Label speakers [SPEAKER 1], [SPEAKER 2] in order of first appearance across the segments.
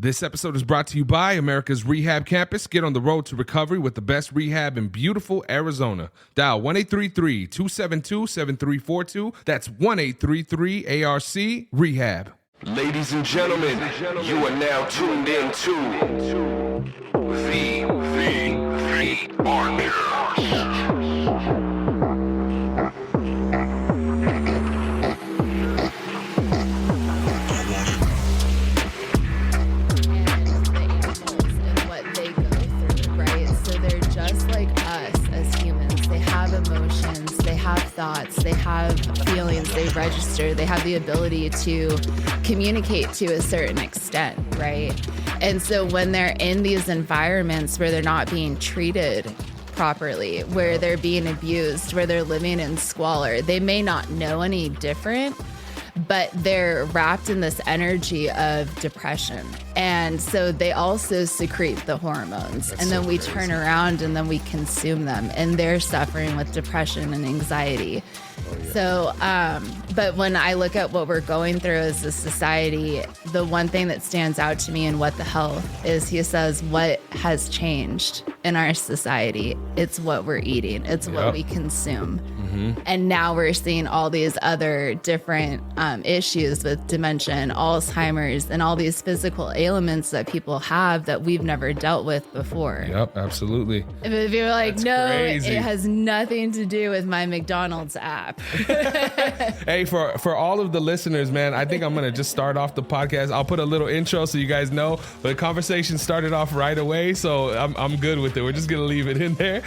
[SPEAKER 1] This episode is brought to you by Americas Rehab Campus. Get on the road to recovery with the best rehab in beautiful Arizona. Dial 1-833-272-7342. That's 1-833-ARC-REHAB.
[SPEAKER 2] Ladies and gentlemen, you are now tuned in to the Archer.
[SPEAKER 3] Thoughts, they have feelings, they register, they have the ability to communicate to a certain extent, right? And so when they're in these environments where they're not being treated properly, where they're being abused, where they're living in squalor, they may not know any different, but they're wrapped in this energy of depression. And so they also secrete the hormones. That's and then we turn around and then we consume them, and they're suffering with depression and anxiety. Oh, yeah. So, but when I look at what we're going through as a society, the one thing that stands out to me in What the Health is he says, what has changed in our society? It's what we're eating. It's what we consume. Mm-hmm. And now we're seeing all these other different issues with dementia and Alzheimer's and all these physical ailments that people have that we've never dealt with before.
[SPEAKER 1] Yep, absolutely.
[SPEAKER 3] If you're like,
[SPEAKER 1] That's
[SPEAKER 3] no,
[SPEAKER 1] crazy.
[SPEAKER 3] It has nothing to do with my McDonald's app.
[SPEAKER 1] Hey, for all of the listeners, man, I think I'm going to just start off the podcast. I'll put a little intro so you guys know, but the conversation started off right away, so I'm good with it. We're just going to leave it in there.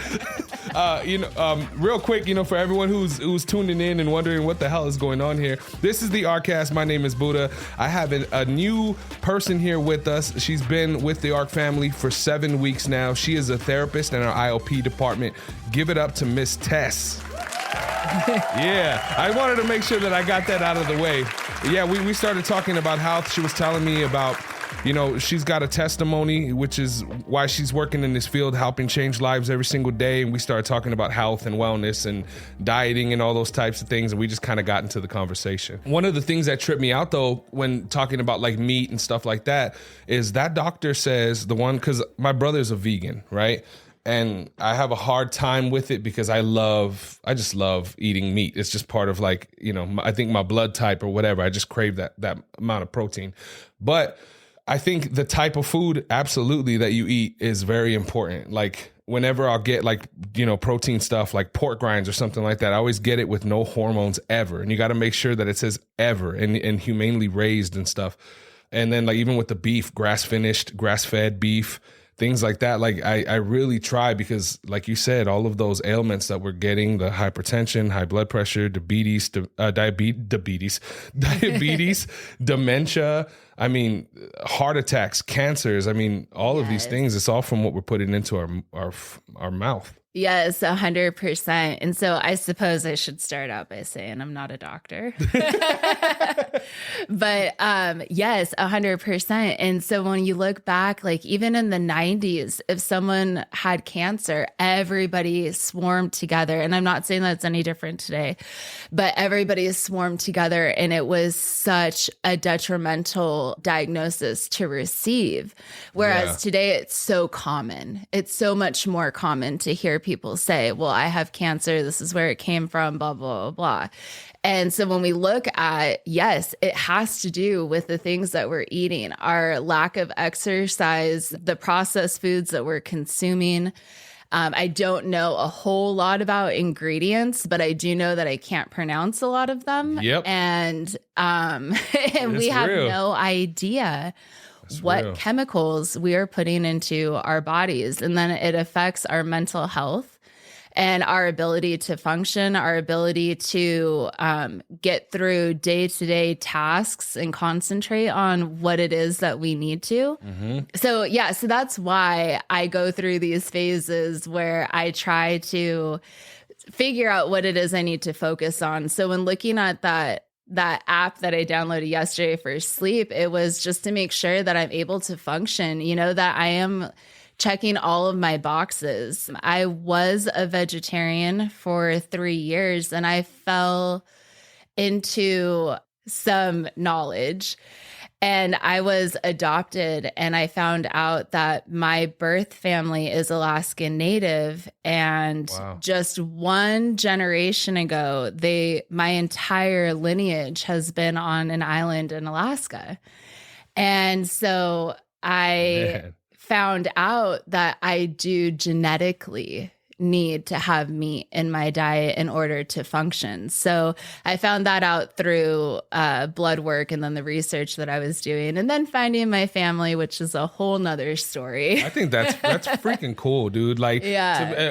[SPEAKER 1] Real quick, for everyone who's tuning in and wondering what the hell is going on here, this is the Arcast. My name is Buddha. I have a new person here with us. She's been with the Arc family for 7 weeks now. She is a therapist in our IOP department. Give it up to Miss Tess. Yeah, I wanted to make sure that I got that out of the way. Yeah, we started talking about health. She was telling me about, she's got a testimony, which is why she's working in this field, helping change lives every single day. And we started talking about health and wellness and dieting and all those types of things. And we just kind of got into the conversation. One of the things that tripped me out, though, when talking about like meat and stuff like that, is that doctor says because my brother's a vegan, right? And I have a hard time with it because I just love eating meat. It's just part of I think my blood type or whatever. I just crave that amount of protein. But I think the type of food, absolutely, that you eat is very important. Like whenever I'll get protein stuff like pork rinds or something like that, I always get it with no hormones ever. And you got to make sure that it says ever and humanely raised and stuff. And then even with the beef, grass-finished, grass-fed beef, things like that. I really try because, like you said, all of those ailments that we're getting, the hypertension, high blood pressure, diabetes, dementia, heart attacks, cancers. All of these things, it's all from what we're putting into our mouth.
[SPEAKER 3] Yes, 100%. And so I suppose I should start out by saying I'm not a doctor. But yes, 100%. And so when you look back, even in the 90s, if someone had cancer, everybody swarmed together. And I'm not saying that it's any different today, but everybody swarmed together. And it was such a detrimental diagnosis to receive. Whereas today it's so common. It's so much more common to hear people say, well, I have cancer. This is where it came from, blah, blah, blah. And so when we look at, yes, it has to do with the things that we're eating, our lack of exercise, the processed foods that we're consuming. I don't know a whole lot about ingredients, but I do know that I can't pronounce a lot of them.
[SPEAKER 1] Yep.
[SPEAKER 3] And we have no idea what chemicals we are putting into our bodies. And then it affects our mental health and our ability to function, our ability to get through day-to-day tasks and concentrate on what it is that we need to. Mm-hmm. So that's why I go through these phases where I try to figure out what it is I need to focus on. So when looking at that app that I downloaded yesterday for sleep, it was just to make sure that I'm able to function, that I am checking all of my boxes. I was a vegetarian for 3 years and I fell into some knowledge And I was adopted, and I found out that my birth family is Alaskan Native. And just one generation ago, my entire lineage has been on an island in Alaska. And so I found out that I do genetically need to have meat in my diet in order to function. So I found that out through blood work and then the research that I was doing, and then finding my family, which is a whole nother story.
[SPEAKER 1] I think that's freaking cool, dude. Like,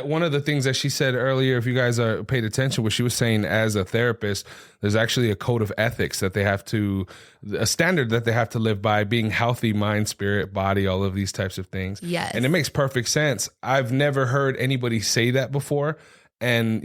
[SPEAKER 1] one of the things that she said earlier, if you guys paid attention, what she was saying as a therapist, there's actually a code of ethics that they have to, a standard that they have to live by, being healthy, mind, spirit, body, all of these types of things.
[SPEAKER 3] Yes.
[SPEAKER 1] And it makes perfect sense. I've never heard anybody say that before. And,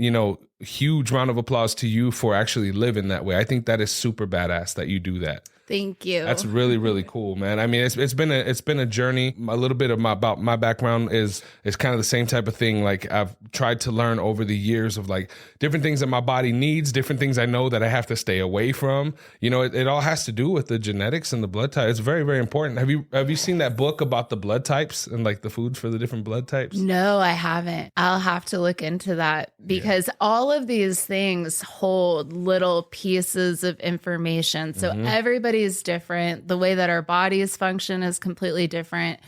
[SPEAKER 1] huge round of applause to you for actually living that way. I think that is super badass that you do that.
[SPEAKER 3] Thank you.
[SPEAKER 1] That's really, really cool, man. I mean, it's been a journey. A little bit of about my background is kind of the same type of thing. Like, I've tried to learn over the years of like different things that my body needs, different things I know that I have to stay away from. It all has to do with the genetics and the blood type. It's very, very important. Have you seen that book about the blood types and like the foods for the different blood types?
[SPEAKER 3] No, I haven't. I'll have to look into that, because all of these things hold little pieces of information. So everybody is different. The way that our bodies function is completely different.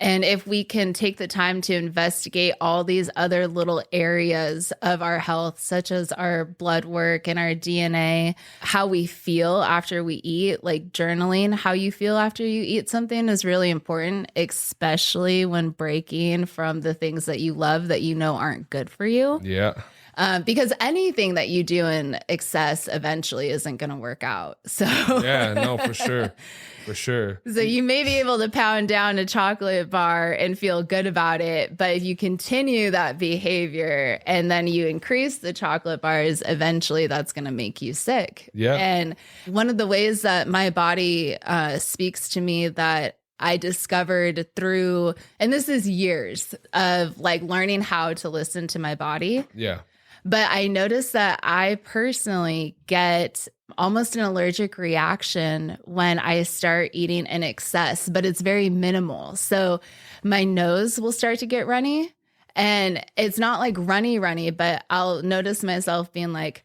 [SPEAKER 3] And if we can take the time to investigate all these other little areas of our health, such as our blood work and our DNA, how we feel after we eat, like journaling, how you feel after you eat something is really important, especially when breaking from the things that you love that you know aren't good for you.
[SPEAKER 1] Yeah.
[SPEAKER 3] Because anything that you do in excess eventually isn't going to work out. So
[SPEAKER 1] yeah, no, for sure. For sure.
[SPEAKER 3] So you may be able to pound down a chocolate bar and feel good about it, but if you continue that behavior and then you increase the chocolate bars, eventually that's going to make you sick.
[SPEAKER 1] Yeah.
[SPEAKER 3] And one of the ways that my body speaks to me that I discovered through, and this is years of like learning how to listen to my body.
[SPEAKER 1] Yeah.
[SPEAKER 3] But I noticed that I personally get almost an allergic reaction when I start eating in excess, but it's very minimal. So my nose will start to get runny, and it's not like runny, but I'll notice myself being like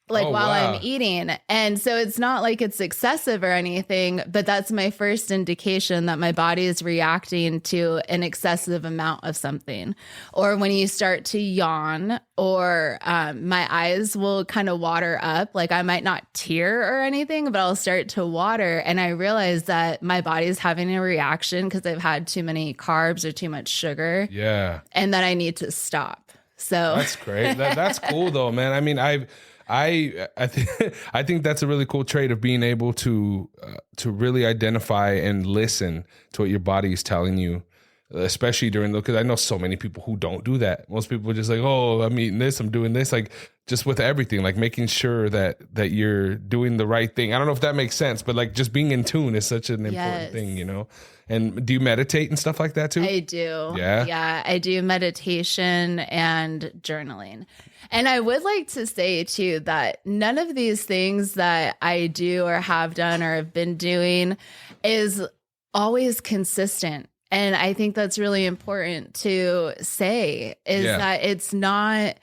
[SPEAKER 3] while I'm eating. And so it's not like it's excessive or anything, but that's my first indication that my body is reacting to an excessive amount of something. Or when you start to yawn, or my eyes will kind of water up, like I might not tear or anything, but I'll start to water. And I realize that my body's having a reaction because I've had too many carbs or too much sugar.
[SPEAKER 1] Yeah.
[SPEAKER 3] And then I need to stop. So
[SPEAKER 1] that's great. That's cool though, man. I mean, I think that's a really cool trait of being able to really identify and listen to what your body is telling you, especially because I know so many people who don't do that. Most people are just like, oh, I'm eating this, I'm doing this, like just with everything, like making sure that you're doing the right thing. I don't know if that makes sense, but like just being in tune is such an important thing, And do you meditate and stuff like that too?
[SPEAKER 3] I do.
[SPEAKER 1] Yeah.
[SPEAKER 3] Yeah, I do meditation and journaling. And I would like to say too that none of these things that I do or have done or have been doing is always consistent. And I think that's really important to say that it's not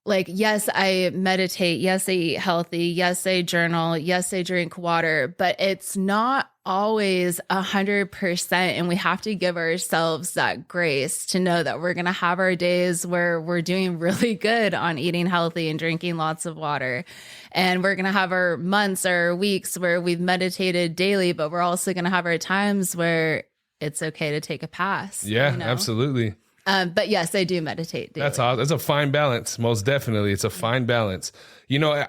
[SPEAKER 3] like, yes, I meditate. Yes, I eat healthy. Yes, I journal. Yes, I drink water, but it's not always 100%. And we have to give ourselves that grace to know that we're going to have our days where we're doing really good on eating healthy and drinking lots of water. And we're going to have our months or weeks where we've meditated daily, but we're also going to have our times where it's okay to take a pass.
[SPEAKER 1] Yeah, absolutely.
[SPEAKER 3] But yes, I do meditate daily.
[SPEAKER 1] That's awesome. That's a fine balance. Most definitely. It's a fine balance.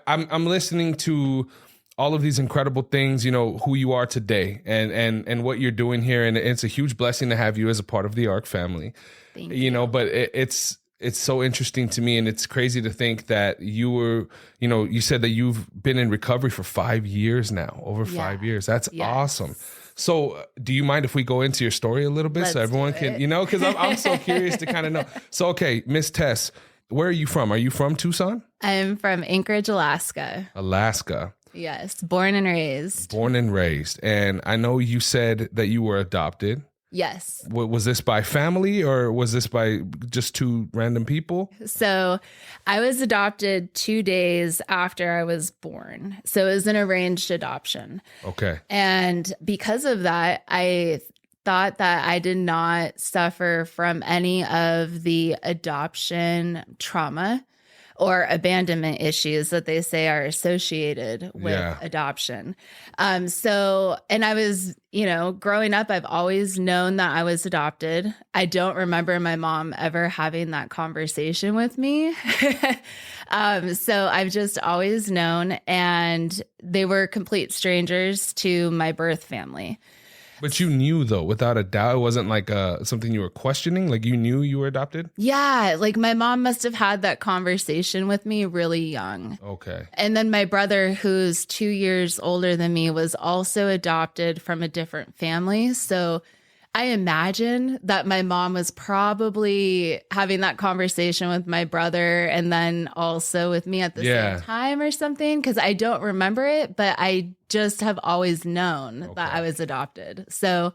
[SPEAKER 1] I'm listening to all of these incredible things, who you are today and what you're doing here. And it's a huge blessing to have you as a part of the ARC family.
[SPEAKER 3] Thank you.
[SPEAKER 1] But it's so interesting to me. And it's crazy to think that you were, you said that you've been in recovery for 5 years now, over 5 years. That's awesome. So do you mind if we go into your story a little bit?
[SPEAKER 3] Let's
[SPEAKER 1] so everyone can, because I'm so curious to kind of know. So, okay, Miss Tess, where are you from? Are you from Tucson?
[SPEAKER 3] I'm from Anchorage, Alaska.
[SPEAKER 1] Alaska.
[SPEAKER 3] Yes. Born and raised.
[SPEAKER 1] Born and raised. And I know you said that you were adopted.
[SPEAKER 3] Yes.
[SPEAKER 1] Was this by family or was this by just two random people?
[SPEAKER 3] So I was adopted 2 days after I was born. So it was an arranged adoption.
[SPEAKER 1] Okay.
[SPEAKER 3] And because of that, I thought that I did not suffer from any of the adoption trauma or abandonment issues that they say are associated with adoption. And I was, growing up, I've always known that I was adopted. I don't remember my mom ever having that conversation with me. So I've just always known, and they were complete strangers to my birth family.
[SPEAKER 1] But you knew, though, without a doubt, it wasn't like something you were questioning. Like you knew you were adopted?
[SPEAKER 3] Yeah. Like my mom must have had that conversation with me really young.
[SPEAKER 1] Okay.
[SPEAKER 3] And then my brother, who's 2 years older than me, was also adopted from a different family. So I imagine that my mom was probably having that conversation with my brother and then also with me at the same time or something, because I don't remember it, but I just have always known that I was adopted. So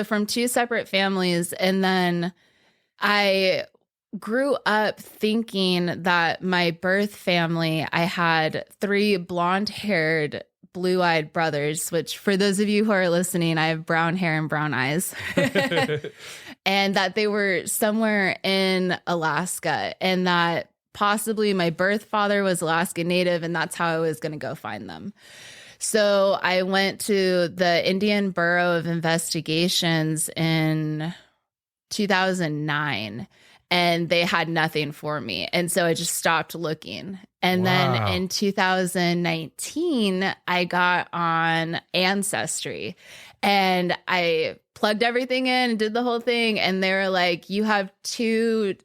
[SPEAKER 3] from two separate families. And then I grew up thinking that my birth family, I had 3 blonde-haired, blue-eyed brothers, which for those of you who are listening, I have brown hair and brown eyes, and that they were somewhere in Alaska, and that possibly my birth father was Alaska Native, and that's how I was going to go find them. So I went to the Indian Bureau of Investigations in 2009, and they had nothing for me. And so I just stopped looking. And then in 2019, I got on Ancestry, and I plugged everything in and did the whole thing. And they were like, you have 2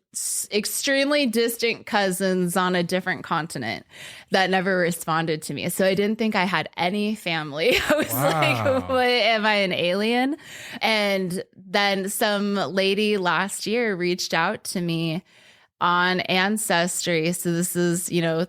[SPEAKER 3] extremely distant cousins on a different continent that never responded to me. So I didn't think I had any family. I was like, what, am I an alien? And then some lady last year reached out to me on Ancestry. So this is, 4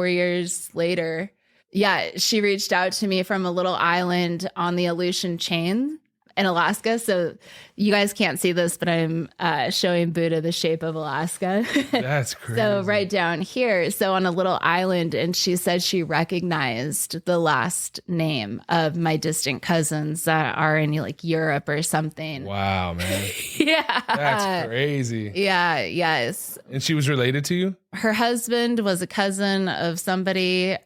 [SPEAKER 3] years later. Yeah, she reached out to me from a little island on the Aleutian Chain in Alaska. So you guys can't see this, but I'm showing Buddha the shape of Alaska.
[SPEAKER 1] That's crazy.
[SPEAKER 3] So right down here, so on a little island, and she said she recognized the last name of my distant cousins that are in like Europe or something.
[SPEAKER 1] Wow, man.
[SPEAKER 3] Yeah.
[SPEAKER 1] That's crazy.
[SPEAKER 3] Yeah, yes.
[SPEAKER 1] And she was related to you?
[SPEAKER 3] Her husband was a cousin of somebody.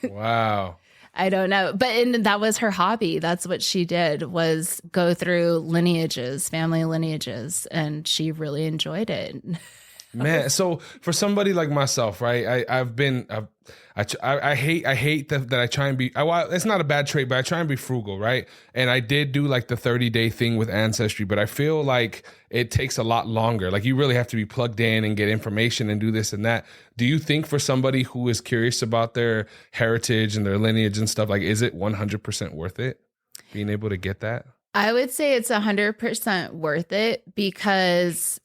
[SPEAKER 1] Wow.
[SPEAKER 3] I don't know. But that was her hobby. That's what she did, was go through lineages, family lineages. And she really enjoyed it.
[SPEAKER 1] Man, so for somebody like myself, right? I hate that I try and be. Well, it's not a bad trait, but I try and be frugal, right? And I did do like the 30-day thing with Ancestry, but I feel like it takes a lot longer. Like you really have to be plugged in and get information and do this and that. Do you think for somebody who is curious about their heritage and their lineage and stuff, like is it 100% worth it? Being able to get that?
[SPEAKER 3] I would say it's 100% worth it, because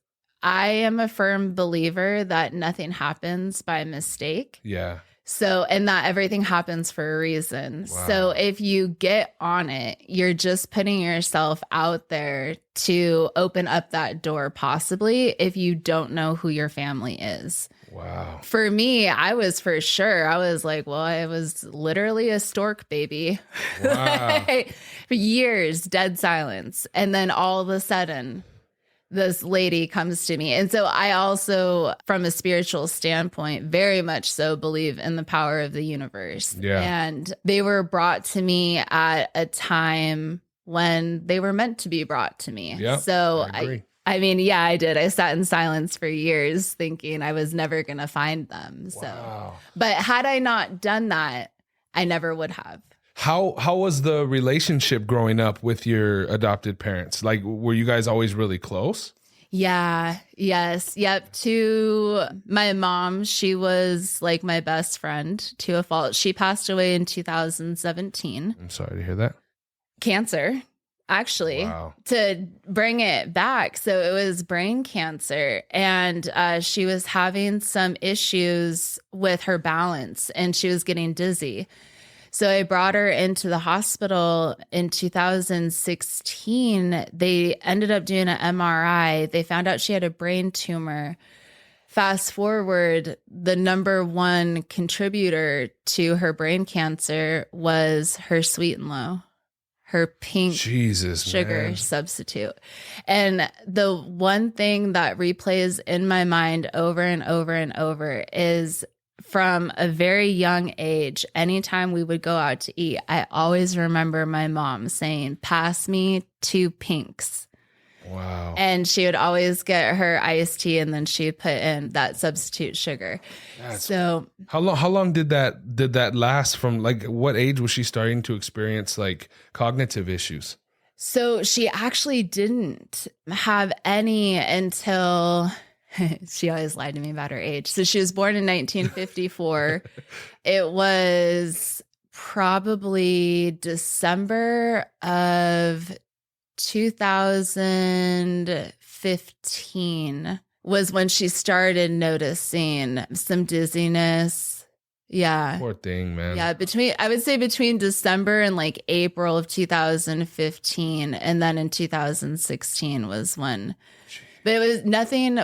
[SPEAKER 3] I am a firm believer that nothing happens by mistake.
[SPEAKER 1] Yeah.
[SPEAKER 3] So, and that everything happens for a reason.
[SPEAKER 1] Wow.
[SPEAKER 3] So if you get on it, you're just putting yourself out there to open up that door, possibly, if you don't know who your family is.
[SPEAKER 1] Wow.
[SPEAKER 3] For me, I was for sure. I was like, well, I was literally a stork baby.
[SPEAKER 1] Wow.
[SPEAKER 3] For years, dead silence. And then all of a sudden, this lady comes to me. And so I also, from a spiritual standpoint, very much so believe in the power of the universe.
[SPEAKER 1] Yeah.
[SPEAKER 3] And they were brought to me at a time when they were meant to be brought to me.
[SPEAKER 1] Yeah,
[SPEAKER 3] so
[SPEAKER 1] I agree.
[SPEAKER 3] I mean, yeah, I did. I sat in silence for years thinking I was never going to find them. So,
[SPEAKER 1] Wow.
[SPEAKER 3] But had I not done that, I never would have.
[SPEAKER 1] How was the relationship growing up with your adopted parents? Like, were you guys always really close?
[SPEAKER 3] Yeah. Yes. Yep. To my mom, she was like my best friend to a fault. She passed away in 2017.
[SPEAKER 1] I'm sorry to hear that.
[SPEAKER 3] Cancer. actually,
[SPEAKER 1] Wow.
[SPEAKER 3] to bring it back. So it was brain cancer, and she was having some issues with her balance, and she was getting dizzy. So I brought her into the hospital in 2016. They ended up doing an MRI. They found out she had a brain tumor. Fast forward, the number one contributor to her brain cancer was her sweet and low, her pink sugar substitute. And the one thing that replays in my mind over and over and over is, from a very young age, anytime we would go out to eat, I always remember my mom saying, "Pass me 2 pinks."
[SPEAKER 1] Wow.
[SPEAKER 3] And she would always get her iced tea, and then she'd put in that substitute sugar. So
[SPEAKER 1] how long did that last? From like what age was she starting to experience like cognitive issues?
[SPEAKER 3] So she actually didn't have any until she always lied to me about her age. So she was born in 1954. It was probably December of 2015 was when she started noticing some dizziness. Yeah.
[SPEAKER 1] Poor thing, man.
[SPEAKER 3] Yeah. I would say between December and like April of 2015. And then in 2016 was when, but it was nothing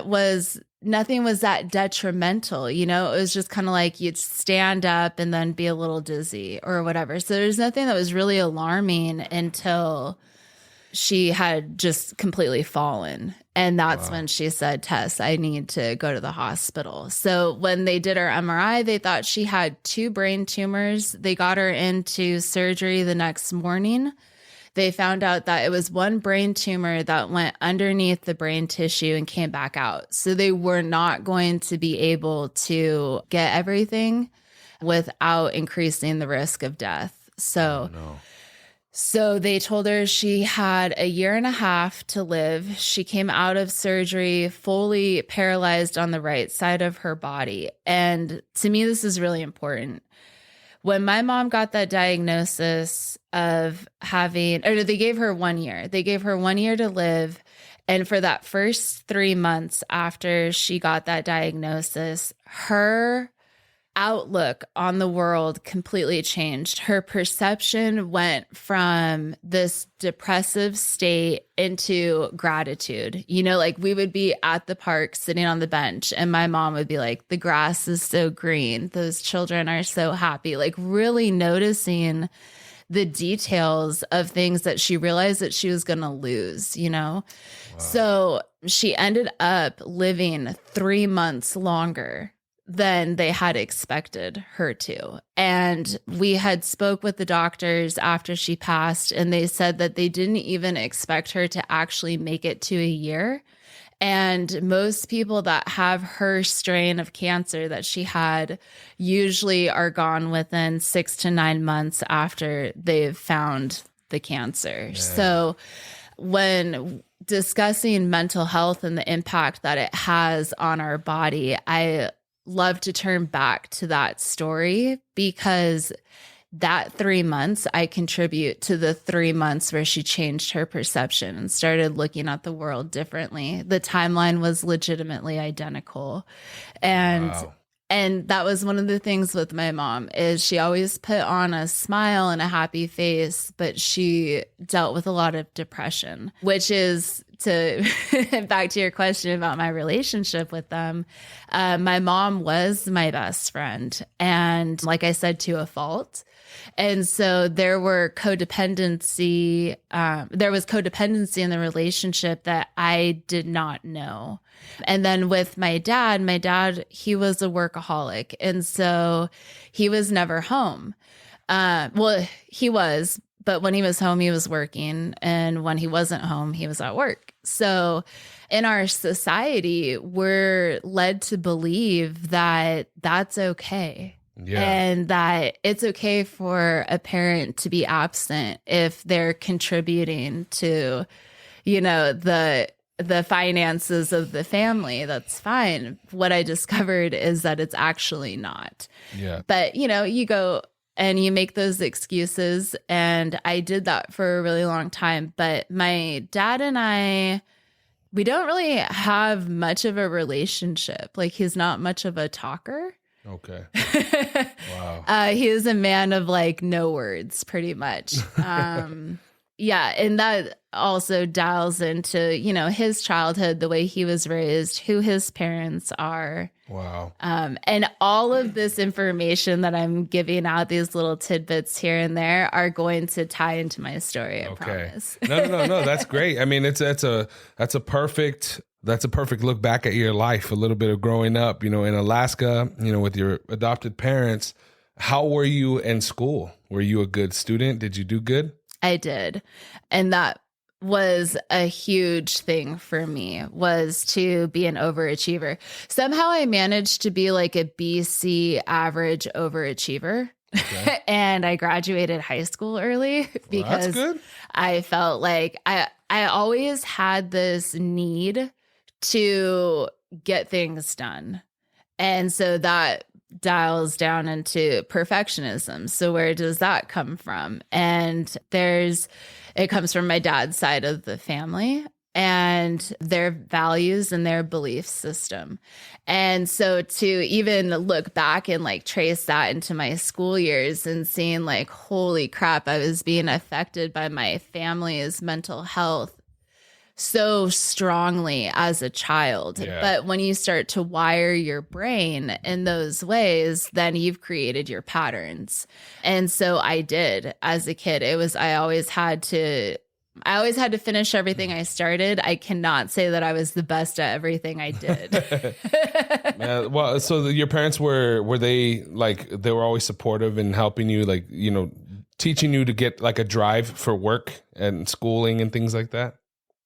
[SPEAKER 3] was that detrimental. You know, it was just kind of like you'd stand up and then be a little dizzy or whatever. So there's nothing that was really alarming until she had just completely fallen. And that's when she said, "Tess, I need to go to the hospital." So when they did her MRI, they thought she had 2 brain tumors. They got her into surgery the next morning. They found out that it was 1 brain tumor that went underneath the brain tissue and came back out. So they were not going to be able to get everything without increasing the risk of death. So So they told her she had a 1.5 years to live. She came out of surgery fully paralyzed on the right side of her body. And to me, this is really important. When my mom got that diagnosis of they gave her 1 year. They gave her 1 year to live. And for that first 3 months after she got that diagnosis, her outlook on the world completely changed. Her perception went from this depressive state into gratitude. You know, like we would be at the park sitting on the bench and my mom would be like, "The grass is so green. Those children are so happy." Like really noticing the details of things that she realized that she was going to lose, you know? Wow. So she ended up living 3 months longer than they had expected her to. And we had spoke with the doctors after she passed, and they said that they didn't even expect her to actually make it to a year. And most people that have her strain of cancer that she had usually are gone within 6 to 9 months after they've found the cancer. Yeah. So when discussing mental health and the impact that it has on our body, I love to turn back to that story, because that 3 months I contribute to the 3 months where she changed her perception and started looking at the world differently. The timeline was legitimately identical. And wow. And that was one of the things with my mom, is she always put on a smile and a happy face, but she dealt with a lot of depression, which is, to back to your question about my relationship with them, my mom was my best friend. And like I said, to a fault. And so there was codependency in the relationship that I did not know. And then with my dad, he was a workaholic. And so he was never home. Well, he was, but when he was home, he was working. And when he wasn't home, he was at work. So in our society, we're led to believe that that's okay. Yeah. And that it's okay for a parent to be absent if they're contributing to, you know, the finances of the family. That's fine. What I discovered is that it's actually not. Yeah. But, you know, you go and you make those excuses. And I did that for a really long time. But my dad and I, we don't really have much of a relationship. Like, he's not much of a talker.
[SPEAKER 1] Okay. Wow.
[SPEAKER 3] He is a man of like no words, pretty much. Yeah. And that also dials into, you know, his childhood, the way he was raised, who his parents are.
[SPEAKER 1] Wow.
[SPEAKER 3] And all of this information that I'm giving out, these little tidbits here and there, are going to tie into my story. I promise.
[SPEAKER 1] No. That's great. I mean, that's a perfect look back at your life, a little bit of growing up, you know, in Alaska, you know, with your adopted parents. How were you in school? Were you a good student? Did you do good?
[SPEAKER 3] I did. And that was a huge thing for me, was to be an overachiever. Somehow I managed to be like a BC average overachiever. Okay. And I graduated high school early because I felt like I always had this need to get things done. And so that dials down into perfectionism. So where does that come from? And it comes from my dad's side of the family and their values and their belief system. And so to even look back and like trace that into my school years and seeing like, holy crap, I was being affected by my family's mental health so strongly as a child. Yeah. But when you start to wire your brain in those ways, then you've created your patterns. And so I did as a kid. I always had to finish everything I started. I cannot say that I was the best at everything I did.
[SPEAKER 1] Well, so your parents were they like, they were always supportive and helping you, like, you know, teaching you to get like a drive for work and schooling and things like that?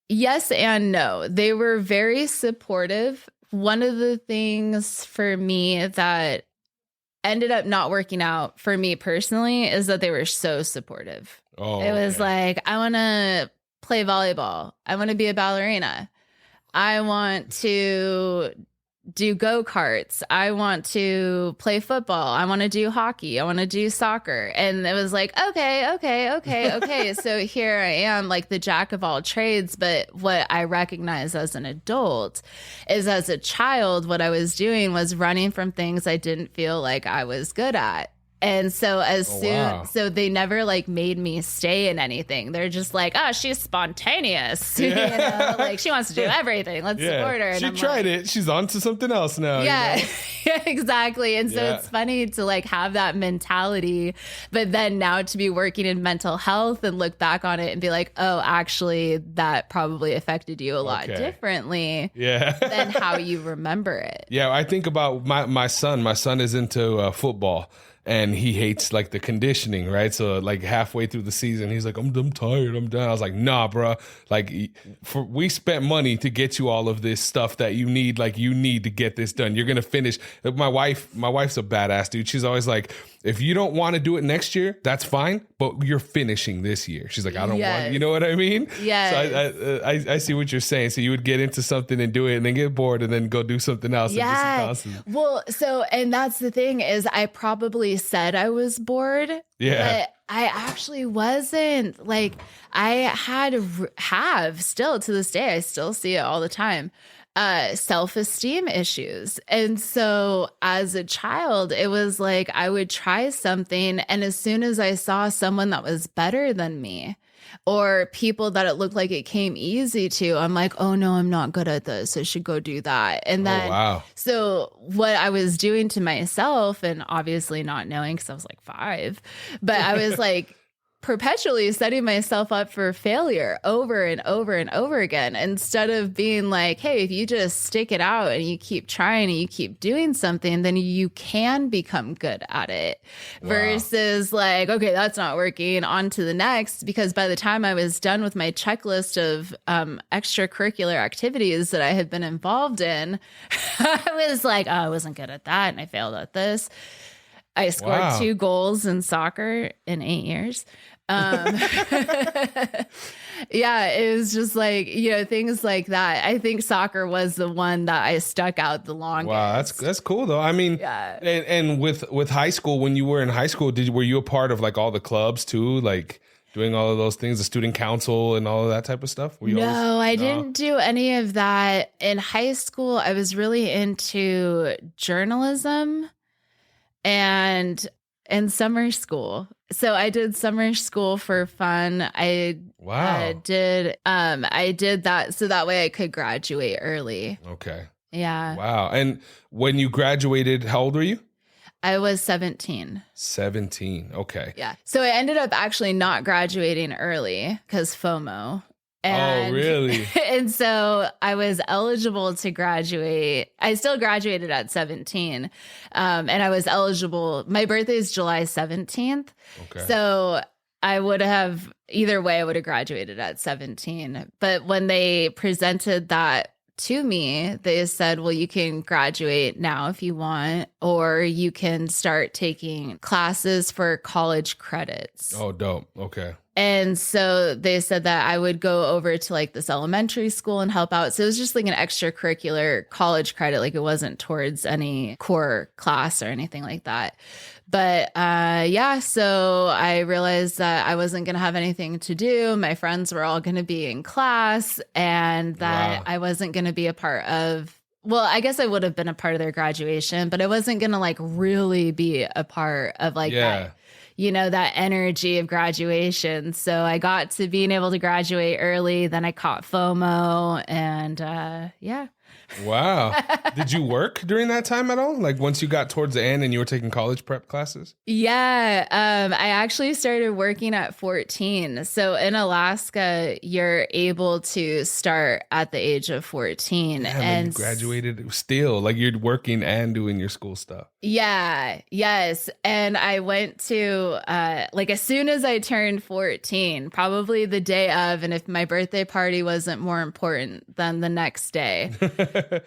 [SPEAKER 3] Yes and no. They were very supportive. One of the things for me that ended up not working out for me personally is that they were so supportive. It was like, I want to play volleyball. I want to be a ballerina. I want to do go-karts. I want to play football. I want to do hockey. I want to do soccer. And it was like, okay. So here I am, like the jack of all trades. But what I recognize as an adult is, as a child, what I was doing was running from things I didn't feel like I was good at. And so so they never like made me stay in anything. They're just like, oh, she's spontaneous. Yeah. You know, like she wants to do everything. Let's support her. And
[SPEAKER 1] she tried it. She's on to something else now.
[SPEAKER 3] Yeah,
[SPEAKER 1] you know?
[SPEAKER 3] Yeah, exactly. And so it's funny to like have that mentality, but then now to be working in mental health and look back on it and be like, oh, actually, that probably affected you a lot differently than how you remember it.
[SPEAKER 1] Yeah, I think about my son. My son is into football. And he hates like the conditioning, right? So like halfway through the season, he's like, I'm tired, I'm done. I was like, nah, bro. Like we spent money to get you all of this stuff that you need. Like you need to get this done. You're gonna finish. My wife's a badass, dude. She's always like, if you don't want to do it next year, that's fine, but you're finishing this year. She's like, I don't want, you know what I mean?
[SPEAKER 3] Yeah.
[SPEAKER 1] So I see what you're saying. So you would get into something and do it and then get bored and then go do something else.
[SPEAKER 3] Yeah. Well, so, and that's the thing is I probably said I was bored.
[SPEAKER 1] Yeah.
[SPEAKER 3] But I actually wasn't. Like I have still to this day, I still see it all the time. Self-esteem issues. And so as a child, it was like I would try something, and as soon as I saw someone that was better than me or people that it looked like it came easy to, I'm like, oh no, I'm not good at this. I should go do that. And then so what I was doing to myself, and obviously not knowing because I was like 5, but I was like perpetually setting myself up for failure over and over and over again, instead of being like, hey, if you just stick it out and you keep trying and you keep doing something, then you can become good at it. Versus like, okay, that's not working, on to the next. Because by the time I was done with my checklist of extracurricular activities that I had been involved in, I was like, oh, I wasn't good at that and I failed at this. I scored 2 goals in soccer in 8 years. Yeah, it was just like, things like that. I think soccer was the one that I stuck out the longest.
[SPEAKER 1] Wow, that's cool though. I mean,
[SPEAKER 3] Yeah.
[SPEAKER 1] and with high school, when you were in high school, were you a part of like all the clubs too, like doing all of those things, the student council and all of that type of stuff?
[SPEAKER 3] No, I didn't do any of that. In high school, I was really into journalism and summer school. So I did summer school for fun. I did that so that way I could graduate early.
[SPEAKER 1] Okay.
[SPEAKER 3] Yeah.
[SPEAKER 1] Wow. And when you graduated, how old were you?
[SPEAKER 3] I was 17.
[SPEAKER 1] 17. Okay.
[SPEAKER 3] Yeah. So I ended up actually not graduating early because FOMO.
[SPEAKER 1] Oh, really?
[SPEAKER 3] And so I was eligible to graduate. I still graduated at 17. And I was eligible. My birthday is July 17th.
[SPEAKER 1] Okay.
[SPEAKER 3] So I would have, either way, I would have graduated at 17. But when they presented that to me, they said, well, you can graduate now if you want, or you can start taking classes for college credits.
[SPEAKER 1] Oh, dope. Okay.
[SPEAKER 3] And so they said that I would go over to like this elementary school and help out. So it was just like an extracurricular college credit. Like it wasn't towards any core class or anything like that. But so I realized that I wasn't going to have anything to do. My friends were all going to be in class and that I wasn't going to be a part of, well, I guess I would have been a part of their graduation, but I wasn't going to like really be a part of like that, that energy of graduation. So I got to being able to graduate early. Then I caught FOMO and
[SPEAKER 1] Wow. Did you work during that time at all? Like once you got towards the end and you were taking college prep classes?
[SPEAKER 3] Yeah. I actually started working at 14. So in Alaska, you're able to start at the age of 14.
[SPEAKER 1] And you graduated still, like you're working and doing your school stuff.
[SPEAKER 3] Yeah. Yes. And I went to, as soon as I turned 14, probably the day of, and if my birthday party wasn't more important than the next day,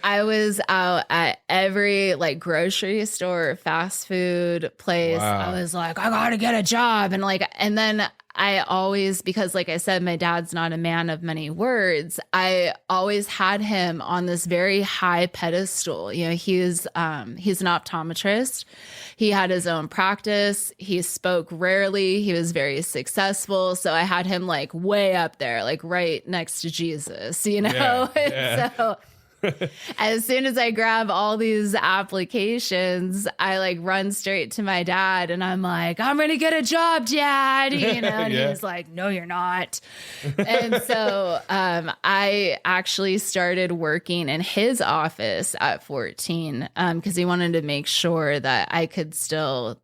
[SPEAKER 3] I was out at every like grocery store, fast food place.
[SPEAKER 1] Wow.
[SPEAKER 3] I was like, I gotta get a job. And then I always, because like I said, my dad's not a man of many words. I always had him on this very high pedestal. He's an optometrist. He had his own practice. He spoke rarely. He was very successful. So I had him like way up there, like right next to Jesus,
[SPEAKER 1] Yeah.
[SPEAKER 3] So as soon as I grab all these applications, I like run straight to my dad and I'm like, I'm going to get a job, Dad. And he's like, no, you're not. And so I actually started working in his office at 14 because he wanted to make sure that I could still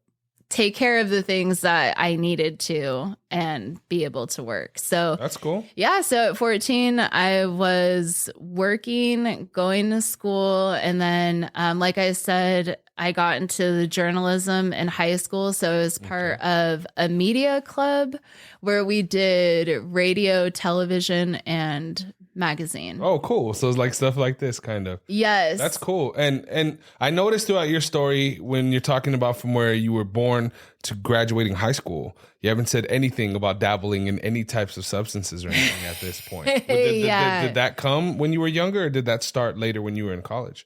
[SPEAKER 3] take care of the things that I needed to and be able to work. So
[SPEAKER 1] that's cool.
[SPEAKER 3] Yeah. So at 14, I was working, going to school. And then, like I said, I got into the journalism in high school. So I was part of a media club where we did radio, television, and magazine.
[SPEAKER 1] Oh, cool. So it's like stuff like this kind of.
[SPEAKER 3] Yes.
[SPEAKER 1] That's cool. And I noticed throughout your story when you're talking about from where you were born to graduating high school, you haven't said anything about dabbling in any types of substances or anything at this point. Did that come when you were younger or did that start later when you were in college?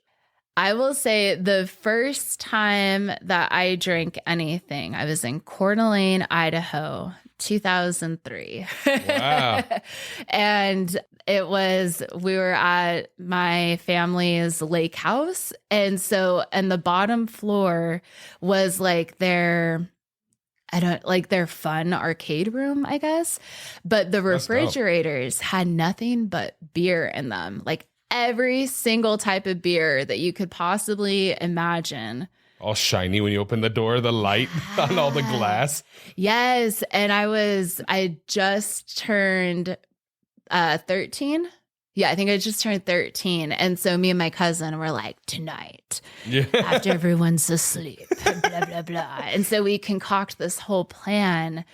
[SPEAKER 3] I will say the first time that I drank anything, I was in Coeur d'Alene, Idaho, 2003.
[SPEAKER 1] Wow.
[SPEAKER 3] And we were at my family's lake house. And the bottom floor was like their fun arcade room, I guess. But the refrigerators had nothing but beer in them. Like every single type of beer that you could possibly imagine.
[SPEAKER 1] All shiny when you open the door, the light on all the glass.
[SPEAKER 3] Yes. And I just turned 13. Yeah, I think I just turned 13. And so me and my cousin were like, tonight, after everyone's asleep, blah, blah, blah. And so we concoct this whole plan.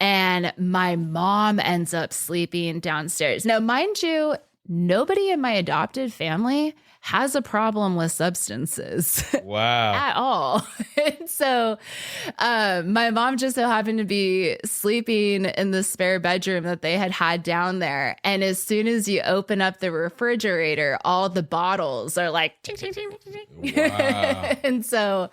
[SPEAKER 3] And my mom ends up sleeping downstairs. Now, mind you, nobody in my adopted family has a problem with substances.
[SPEAKER 1] Wow.
[SPEAKER 3] At all. And so my mom just so happened to be sleeping in the spare bedroom that they had down there. And as soon as you open up the refrigerator, all the bottles are like, ching, ching, ching, ching. Wow. And so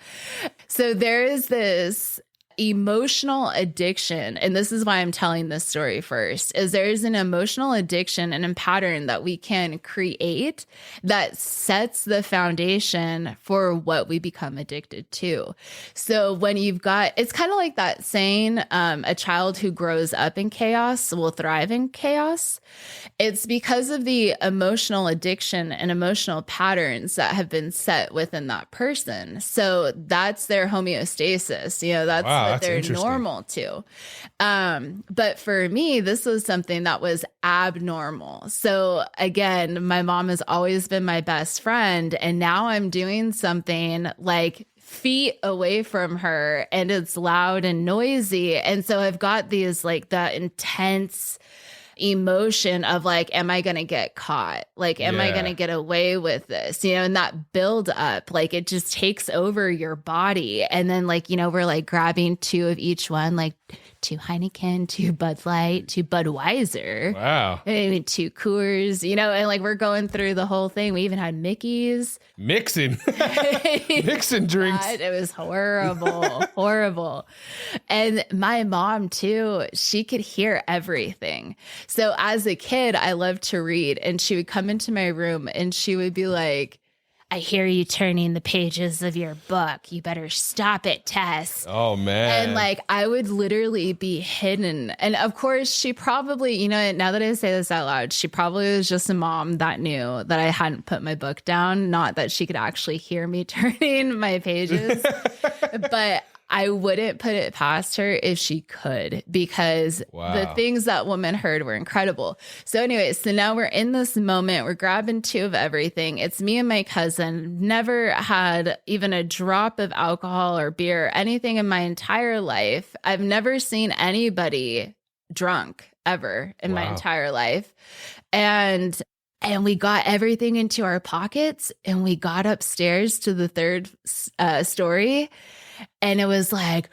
[SPEAKER 3] there is this emotional addiction, and this is why I'm telling this story first, is there is an emotional addiction and a pattern that we can create that sets the foundation for what we become addicted to. So when you've got, it's kind of like that saying, a child who grows up in chaos will thrive in chaos. It's because of the emotional addiction and emotional patterns that have been set within that person. So that's their homeostasis, that's what they're normal to. But for me, this was something that was abnormal. So again, my mom has always been my best friend. And now I'm doing something like feet away from her and it's loud and noisy. And so I've got these like that intense emotion of like, am I going to get caught? Like, am I going to get away with this? And that build up, like it just takes over your body. And then like, we're like grabbing 2 of each one, like 2 Heineken, 2 Bud Light, 2 Budweiser.
[SPEAKER 1] Wow.
[SPEAKER 3] I mean, 2 Coors, and like we're going through the whole thing. We even had Mickey's.
[SPEAKER 1] Mixing drinks.
[SPEAKER 3] God, it was horrible, horrible. And my mom too, she could hear everything. So as a kid, I loved to read, and she would come into my room and she would be like, I hear you turning the pages of your book. You better stop it, Tess.
[SPEAKER 1] Oh, man.
[SPEAKER 3] And like, I would literally be hidden. And of course, she probably, now that I say this out loud, she probably was just a mom that knew that I hadn't put my book down. Not that she could actually hear me turning my pages. But I wouldn't put it past her if she could, because the things that woman heard were incredible. So anyway, so now we're in this moment. We're grabbing 2 of everything. It's me and my cousin. Never had even a drop of alcohol or beer, anything in my entire life. I've never seen anybody drunk ever in my entire life. And we got everything into our pockets and we got upstairs to the 3rd story. And it was like,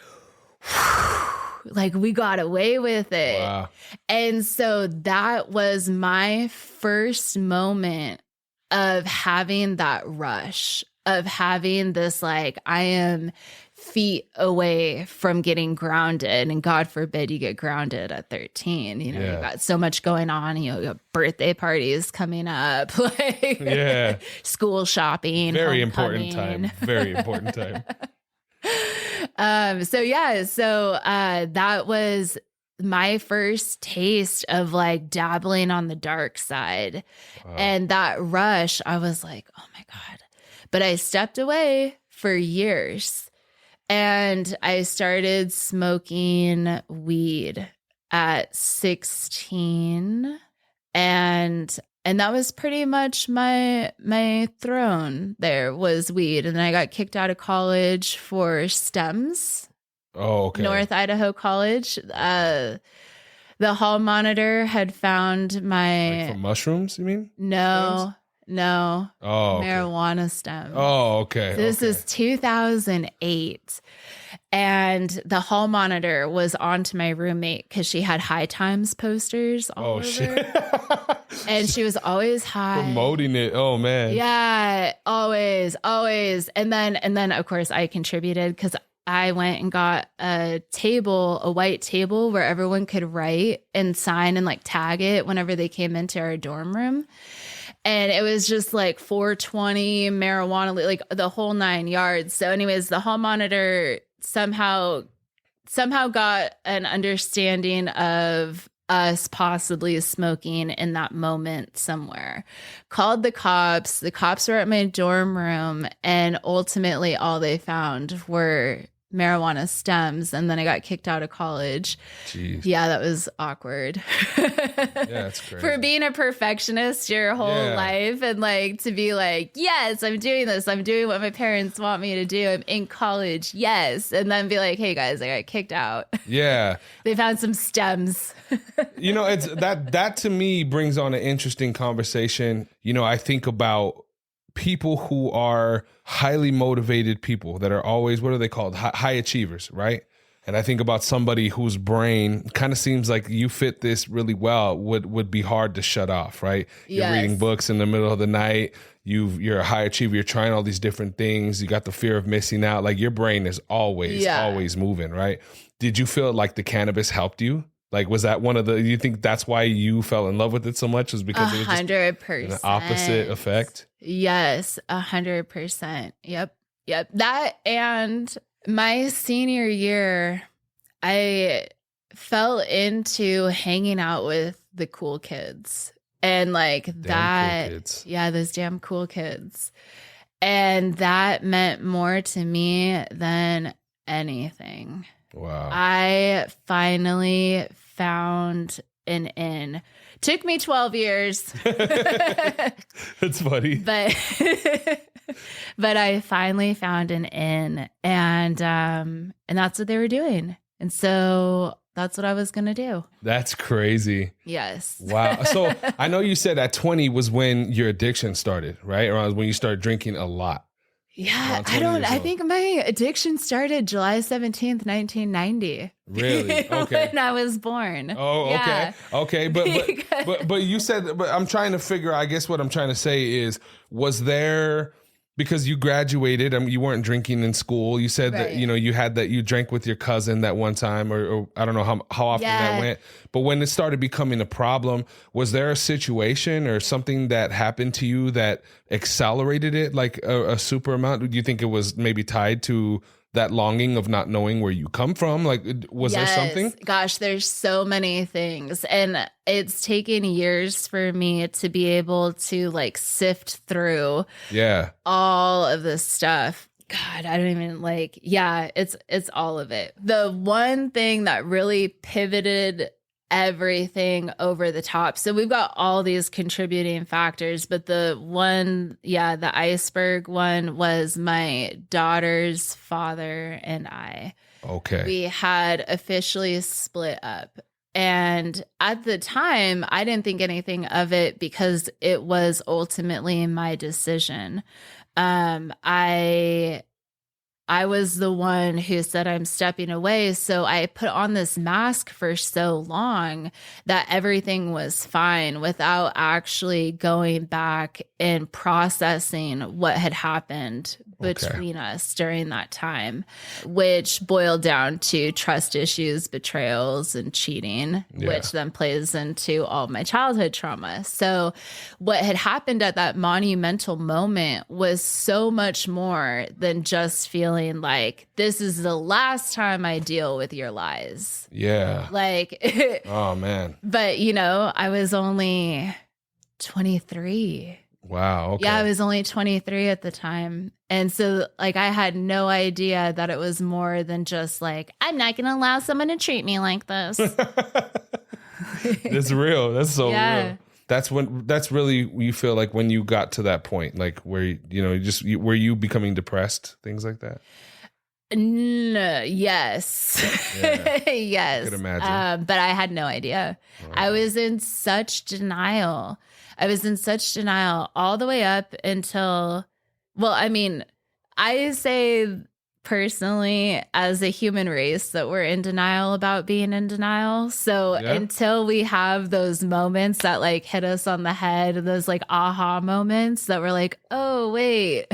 [SPEAKER 3] like we got away with it. Wow. And so that was my first moment of having that rush, of having this, like, I am feet away from getting grounded, and God forbid you get grounded at 13. You've got so much going on. You got birthday parties coming up, like school shopping.
[SPEAKER 1] Very important time. Very important time.
[SPEAKER 3] So that was my first taste of like dabbling on the dark side. And that rush, I was like, oh my God. But I stepped away for years, and I started smoking weed at 16, and that was pretty much my throne. There was weed. And then I got kicked out of college for STEMS.
[SPEAKER 1] Oh, okay.
[SPEAKER 3] North Idaho College. The hall monitor had found my...
[SPEAKER 1] Like for mushrooms, you mean?
[SPEAKER 3] No. No.
[SPEAKER 1] Oh, okay.
[SPEAKER 3] Marijuana stem.
[SPEAKER 1] Oh, okay.
[SPEAKER 3] So this is 2008. And the hall monitor was on to my roommate because she had High Times posters all over. Shit. And she was always high.
[SPEAKER 1] Promoting it. Oh, man.
[SPEAKER 3] Yeah, always. And then of course I contributed because I went and got a white table where everyone could write and sign and like tag it whenever they came into our dorm room. And it was just like 420 marijuana, like the whole 9 yards. So anyways, the hall monitor somehow got an understanding of us possibly smoking in that moment somewhere. Called the cops. The cops were at my dorm room, and ultimately all they found were marijuana stems, and then I got kicked out of college.
[SPEAKER 1] Jeez.
[SPEAKER 3] Yeah, that was awkward.
[SPEAKER 1] Yeah, that's crazy.
[SPEAKER 3] For being a perfectionist your whole life, and like to be like, yes, I'm doing this. I'm doing what my parents want me to do. I'm in college. Yes. And then be like, hey guys, I got kicked out.
[SPEAKER 1] Yeah.
[SPEAKER 3] They found some stems.
[SPEAKER 1] You know, it's that to me brings on an interesting conversation. You know, I think about people who are highly motivated people that are always, what are they called? High achievers, right? And I think about somebody whose brain kind of seems like you fit this really well, would be hard to shut off, right? You're reading books in the middle of the night. You're a high achiever. You're trying all these different things. You got the fear of missing out. Like your brain is always moving, right? Did you feel like the cannabis helped you? Like, was that you think that's why you fell in love with it so much? Was because it was just
[SPEAKER 3] 100%.
[SPEAKER 1] an opposite effect?
[SPEAKER 3] Yes, 100%. Yep. That, and my senior year, I fell into hanging out with the cool kids. And like
[SPEAKER 1] Damn
[SPEAKER 3] that,
[SPEAKER 1] cool kids.
[SPEAKER 3] Yeah, those damn cool kids. And that meant more to me than anything.
[SPEAKER 1] Wow.
[SPEAKER 3] I finally found an in. Took me 12 years.
[SPEAKER 1] That's funny.
[SPEAKER 3] But I finally found an in, and that's what they were doing. And so that's what I was going to do.
[SPEAKER 1] That's crazy.
[SPEAKER 3] Yes.
[SPEAKER 1] Wow. So I know you said at 20 was when your addiction started, right? Around when you started drinking a lot.
[SPEAKER 3] Yeah, I think my addiction started July 17th, 1990.
[SPEAKER 1] Really? Okay.
[SPEAKER 3] When I was born.
[SPEAKER 1] Oh, okay.
[SPEAKER 3] Yeah.
[SPEAKER 1] Okay. But you said, but I'm trying to figure, I guess what I'm trying to say is, was there, because you graduated, you weren't drinking in school. You said that, you know, you drank with your cousin that one time, or I don't know how often that went. But when it started becoming a problem, was there a situation or something that happened to you that accelerated it like a super amount? Do you think it was maybe tied to that longing of not knowing where you come from? Like, was there something?
[SPEAKER 3] Gosh, there's so many things. And it's taken years for me to be able to like sift through all of this stuff. God, I don't even it's all of it. The one thing that really pivoted everything over the top. So we've got all these contributing factors, but the one, the iceberg one was my daughter's father and I.
[SPEAKER 1] Okay.
[SPEAKER 3] We had officially split up. And at the time, I didn't think anything of it because it was ultimately my decision. I was the one who said I'm stepping away. So I put on this mask for so long that everything was fine without actually going back and processing what had happened between us during that time, which boiled down to trust issues, betrayals, and cheating, which then plays into all my childhood trauma. So what had happened at that monumental moment was so much more than just feeling like this is the last time I deal with your lies.
[SPEAKER 1] Yeah.
[SPEAKER 3] Like,
[SPEAKER 1] oh man.
[SPEAKER 3] But you know, I was only 23.
[SPEAKER 1] Wow. Okay.
[SPEAKER 3] Yeah, I was only 23 at the time. And so like I had no idea that it was more than just like, I'm not going to allow someone to treat me like this.
[SPEAKER 1] It's real. That's so real. That's really, you feel like when you got to that point, like where, you know, were you becoming depressed, things like that?
[SPEAKER 3] No, yes.
[SPEAKER 1] Yeah.
[SPEAKER 3] Yes.
[SPEAKER 1] I could imagine.
[SPEAKER 3] But I had no idea. Oh. I was in such denial. All the way up until, well, I mean, I say personally as a human race that we're in denial about being in denial. So until we have those moments that like hit us on the head, those like aha moments that we're like, oh, wait.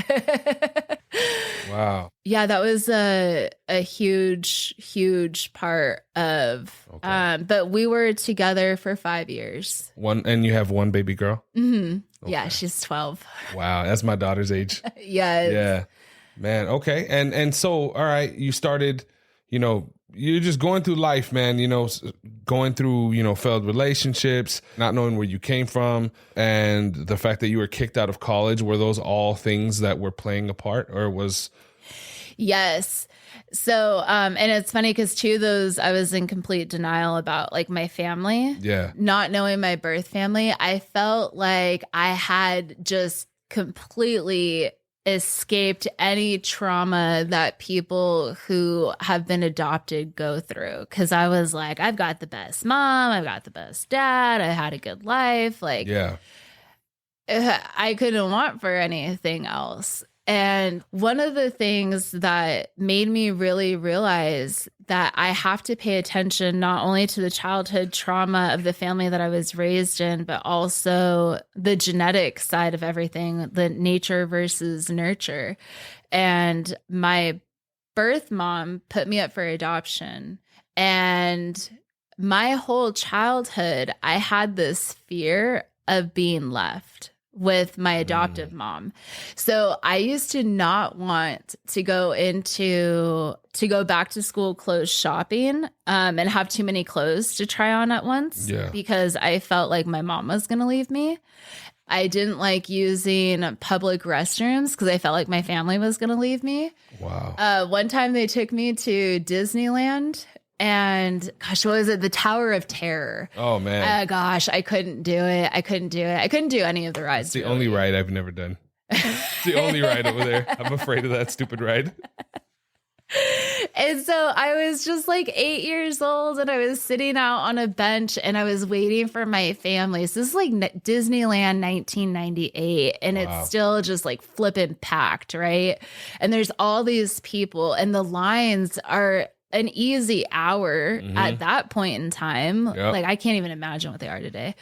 [SPEAKER 1] Wow.
[SPEAKER 3] Yeah, that was a huge, huge part of, but we were together for 5 years.
[SPEAKER 1] And you have one baby girl?
[SPEAKER 3] Mm-hmm. Okay. Yeah, she's 12.
[SPEAKER 1] Wow, that's my daughter's age.
[SPEAKER 3] Yes.
[SPEAKER 1] Yeah. Man, okay. And so, all right, you started, you know, you're just going through life, man, you know, going through, you know, failed relationships, not knowing where you came from, and the fact that you were kicked out of college. Were those all things that were playing a part, or was...
[SPEAKER 3] Yes. So, and it's funny because two of those, I was in complete denial about, like, my family.
[SPEAKER 1] Yeah.
[SPEAKER 3] Not knowing my birth family. I felt like I had just completely escaped any trauma that people who have been adopted go through. Because I was like, I've got the best mom. I've got the best dad. I had a good life. Like,
[SPEAKER 1] Yeah.
[SPEAKER 3] I couldn't want for anything else. And one of the things that made me really realize that I have to pay attention not only to the childhood trauma of the family that I was raised in, but also the genetic side of everything, the nature versus nurture. And my birth mom put me up for adoption. And my whole childhood, I had this fear of being left with my adoptive mom. So I used to not want to go back to school clothes shopping and have too many clothes to try on at once because I felt like my mom was going to leave me. I didn't like using public restrooms because I felt like my family was going to leave me.
[SPEAKER 1] Wow.
[SPEAKER 3] One time they took me to Disneyland. And gosh, what was it? The Tower of Terror.
[SPEAKER 1] Oh, man.
[SPEAKER 3] Gosh, I couldn't do it. I couldn't do any of the rides.
[SPEAKER 1] It's the only ride I've never done. It's the only ride over there. I'm afraid of that stupid ride.
[SPEAKER 3] And so I was just like 8 years old and I was sitting out on a bench and I was waiting for my family. So this is like Disneyland 1998 and it's still just like flipping packed, right? And there's all these people and the lines are an easy hour at that point in time. Like I can't even imagine what they are today.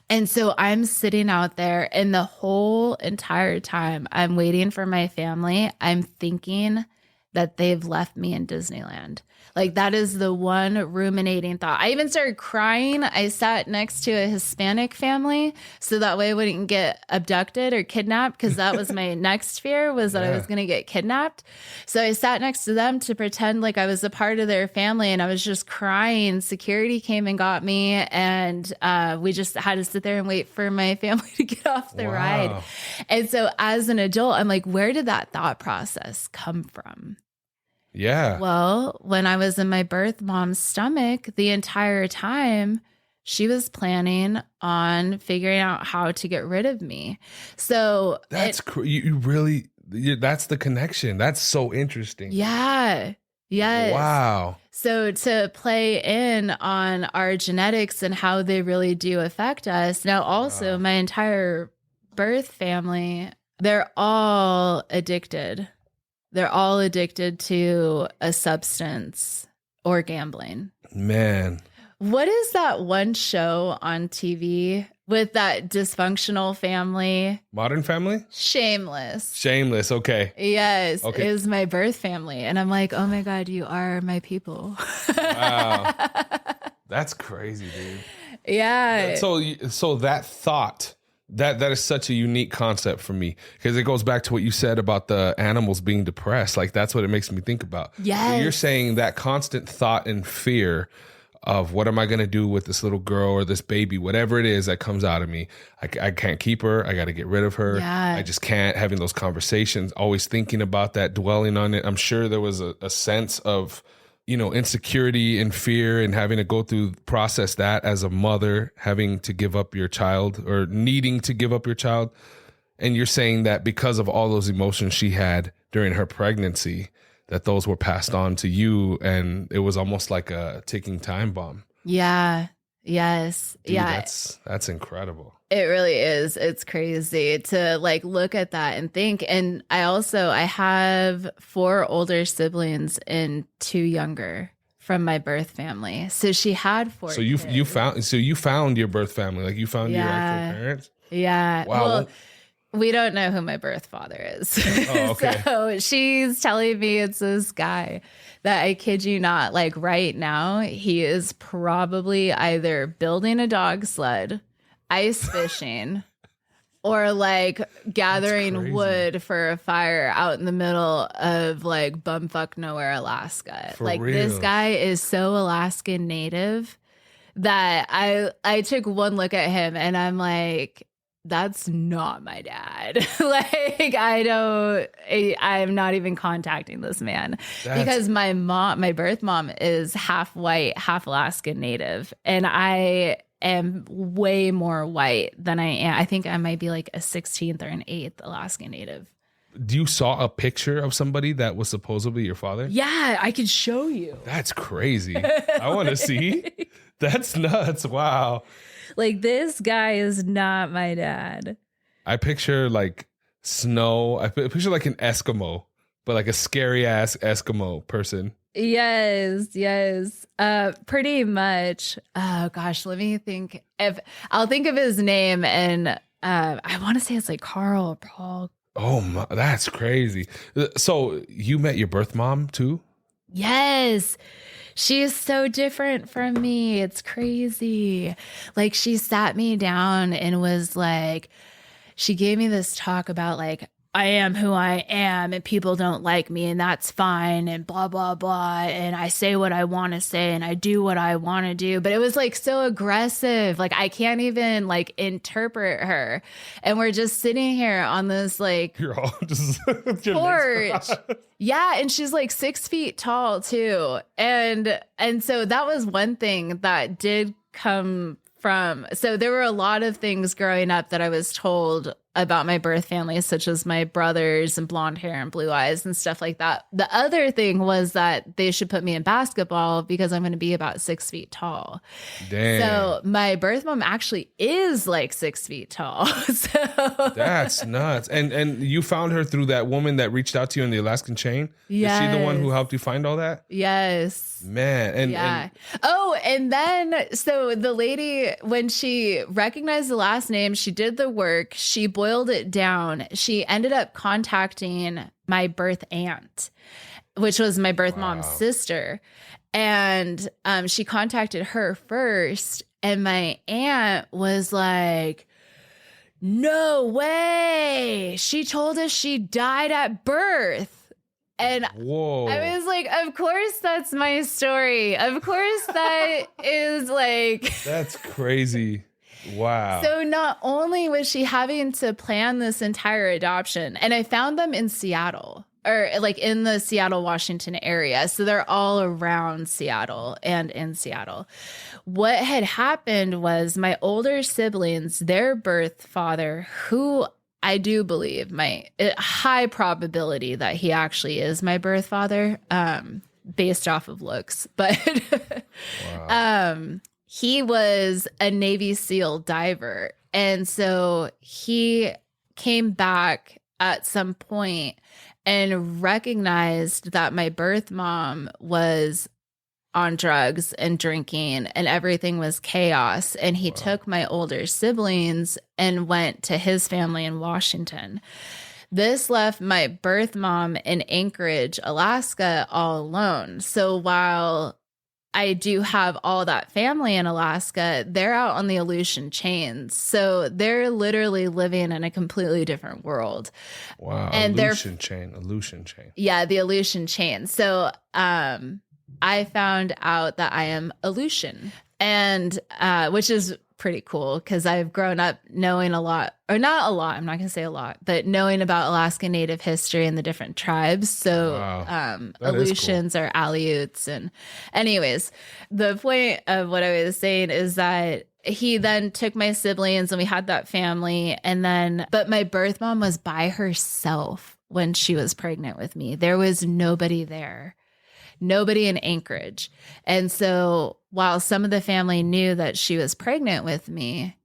[SPEAKER 3] And so I'm sitting out there and the whole entire time I'm waiting for my family, I'm thinking that they've left me in Disneyland. Like that is the one ruminating thought. I even started crying. I sat next to a Hispanic family so that way I wouldn't get abducted or kidnapped because that was my next fear was that I was going to get kidnapped. So I sat next to them to pretend like I was a part of their family and I was just crying. Security came and got me and we just had to sit there and wait for my family to get off the ride. And so as an adult, I'm like, where did that thought process come from?
[SPEAKER 1] Yeah.
[SPEAKER 3] Well, when I was in my birth mom's stomach, the entire time, she was planning on figuring out how to get rid of me. So
[SPEAKER 1] that's you really, that's the connection. That's so interesting.
[SPEAKER 3] Yeah. Yes.
[SPEAKER 1] Wow.
[SPEAKER 3] So to play in on our genetics and how they really do affect us. Now, also my entire birth family, they're all addicted. They're all addicted to a substance or gambling.
[SPEAKER 1] Man.
[SPEAKER 3] What is that one show on TV with that dysfunctional family?
[SPEAKER 1] Modern Family?
[SPEAKER 3] Shameless.
[SPEAKER 1] Shameless. Okay.
[SPEAKER 3] Yes.
[SPEAKER 1] Okay.
[SPEAKER 3] It was my birth family. And I'm like, oh my God, you are my people.
[SPEAKER 1] Wow. That's crazy, dude.
[SPEAKER 3] Yeah.
[SPEAKER 1] So that thought, that is such a unique concept for me because it goes back to what you said about the animals being depressed. Like that's what it makes me think about.
[SPEAKER 3] Yes.
[SPEAKER 1] So you're saying that constant thought and fear of what am I going to do with this little girl or this baby, whatever it is that comes out of me. I can't keep her. I got to get rid of her.
[SPEAKER 3] Yeah.
[SPEAKER 1] I just can't. Having those conversations, always thinking about that, dwelling on it. I'm sure there was a sense of, insecurity and fear and having to go through, process that as a mother, having to give up your child or needing to give up your child. And you're saying that because of all those emotions she had during her pregnancy, that those were passed on to you and it was almost like a ticking time bomb.
[SPEAKER 3] Yeah. Yes.
[SPEAKER 1] Dude,
[SPEAKER 3] yeah.
[SPEAKER 1] That's incredible.
[SPEAKER 3] It really is. It's crazy to like look at that and think. And I have 4 older siblings and 2 younger from my birth family. So she had 4.
[SPEAKER 1] So you found your birth family, like you found your actual parents?
[SPEAKER 3] Yeah.
[SPEAKER 1] Wow.
[SPEAKER 3] Well, we don't know who my birth father is.
[SPEAKER 1] Oh, okay.
[SPEAKER 3] So she's telling me it's this guy that I kid you not, like right now, he is probably either building a dog sled, ice fishing, or like gathering wood for a fire out in the middle of like bumfuck nowhere, Alaska.
[SPEAKER 1] For
[SPEAKER 3] like
[SPEAKER 1] real.
[SPEAKER 3] This guy is so Alaskan native that I took one look at him and I'm like, that's not my dad. Like, I'm not even contacting this man because my birth mom is half white, half Alaskan Native. And I am way more white than I am. I think I might be like a 16th or an 8th Alaskan Native.
[SPEAKER 1] You saw a picture of somebody that was supposedly your father?
[SPEAKER 3] Yeah, I could show you.
[SPEAKER 1] That's crazy. I want to see. That's nuts. Wow.
[SPEAKER 3] Like, this guy is not my dad.
[SPEAKER 1] I picture like snow. I picture like an Eskimo, but like a scary ass Eskimo person.
[SPEAKER 3] Yes. Pretty much. Oh gosh, let me think. I'll think of his name, and I want to say it's like Carl or Paul.
[SPEAKER 1] Oh my, that's crazy. So you met your birth mom too?
[SPEAKER 3] Yes. She is so different from me. It's crazy. Like, she sat me down and was like, she gave me this talk about like, I am who I am and people don't like me and that's fine and blah, blah, blah. And I say what I want to say and I do what I want to do. But it was like so aggressive. Like, I can't even like interpret her. And we're just sitting here on this like
[SPEAKER 1] You're all just
[SPEAKER 3] porch. Yeah. And she's like 6 feet tall too. And so that was one thing that did come from. So there were a lot of things growing up that I was told about my birth family, such as my brothers and blonde hair and blue eyes and stuff like that. The other thing was that they should put me in basketball because I'm going to be about 6 feet tall.
[SPEAKER 1] Damn.
[SPEAKER 3] So my birth mom actually is like 6 feet tall. So
[SPEAKER 1] that's nuts. And you found her through that woman that reached out to you in the Alaskan chain?
[SPEAKER 3] Yes.
[SPEAKER 1] Is she the one who helped you find all that?
[SPEAKER 3] Yes.
[SPEAKER 1] Man.
[SPEAKER 3] And then so the lady, when she recognized the last name, she did the work, she boiled it down. She ended up contacting my birth aunt, which was my birth mom's sister. And she contacted her first. And my aunt was like, no way. She told us she died at birth. And
[SPEAKER 1] whoa.
[SPEAKER 3] I was like, of course that's my story. Of course that is like.
[SPEAKER 1] That's crazy. Wow.
[SPEAKER 3] So not only was she having to plan this entire adoption, and I found them in Seattle, or like in the Seattle, Washington area. So they're all around Seattle and in Seattle. What had happened was my older siblings, their birth father, who I do believe high probability that he actually is my birth father, based off of looks, but
[SPEAKER 1] wow.
[SPEAKER 3] He was a Navy SEAL diver. And so he came back at some point and recognized that my birth mom was on drugs and drinking and everything was chaos. And he took my older siblings and went to his family in Washington. This left my birth mom in Anchorage, Alaska, all alone. So while I do have all that family in Alaska, they're out on the Aleutian chains. So they're literally living in a completely different world.
[SPEAKER 1] Wow.
[SPEAKER 3] And
[SPEAKER 1] Aleutian chain.
[SPEAKER 3] Yeah, the Aleutian chain. So I found out that I am Aleutian, and which is pretty cool because I've grown up knowing a lot, or not a lot, I'm not going to say a lot, but knowing about Alaska Native history and the different tribes. So Aleutians are Aleuts. And anyways, the point of what I was saying is that he then took my siblings and we had that family. But my birth mom was by herself when she was pregnant with me. There was nobody there. Nobody in Anchorage. And so while some of the family knew that she was pregnant with me,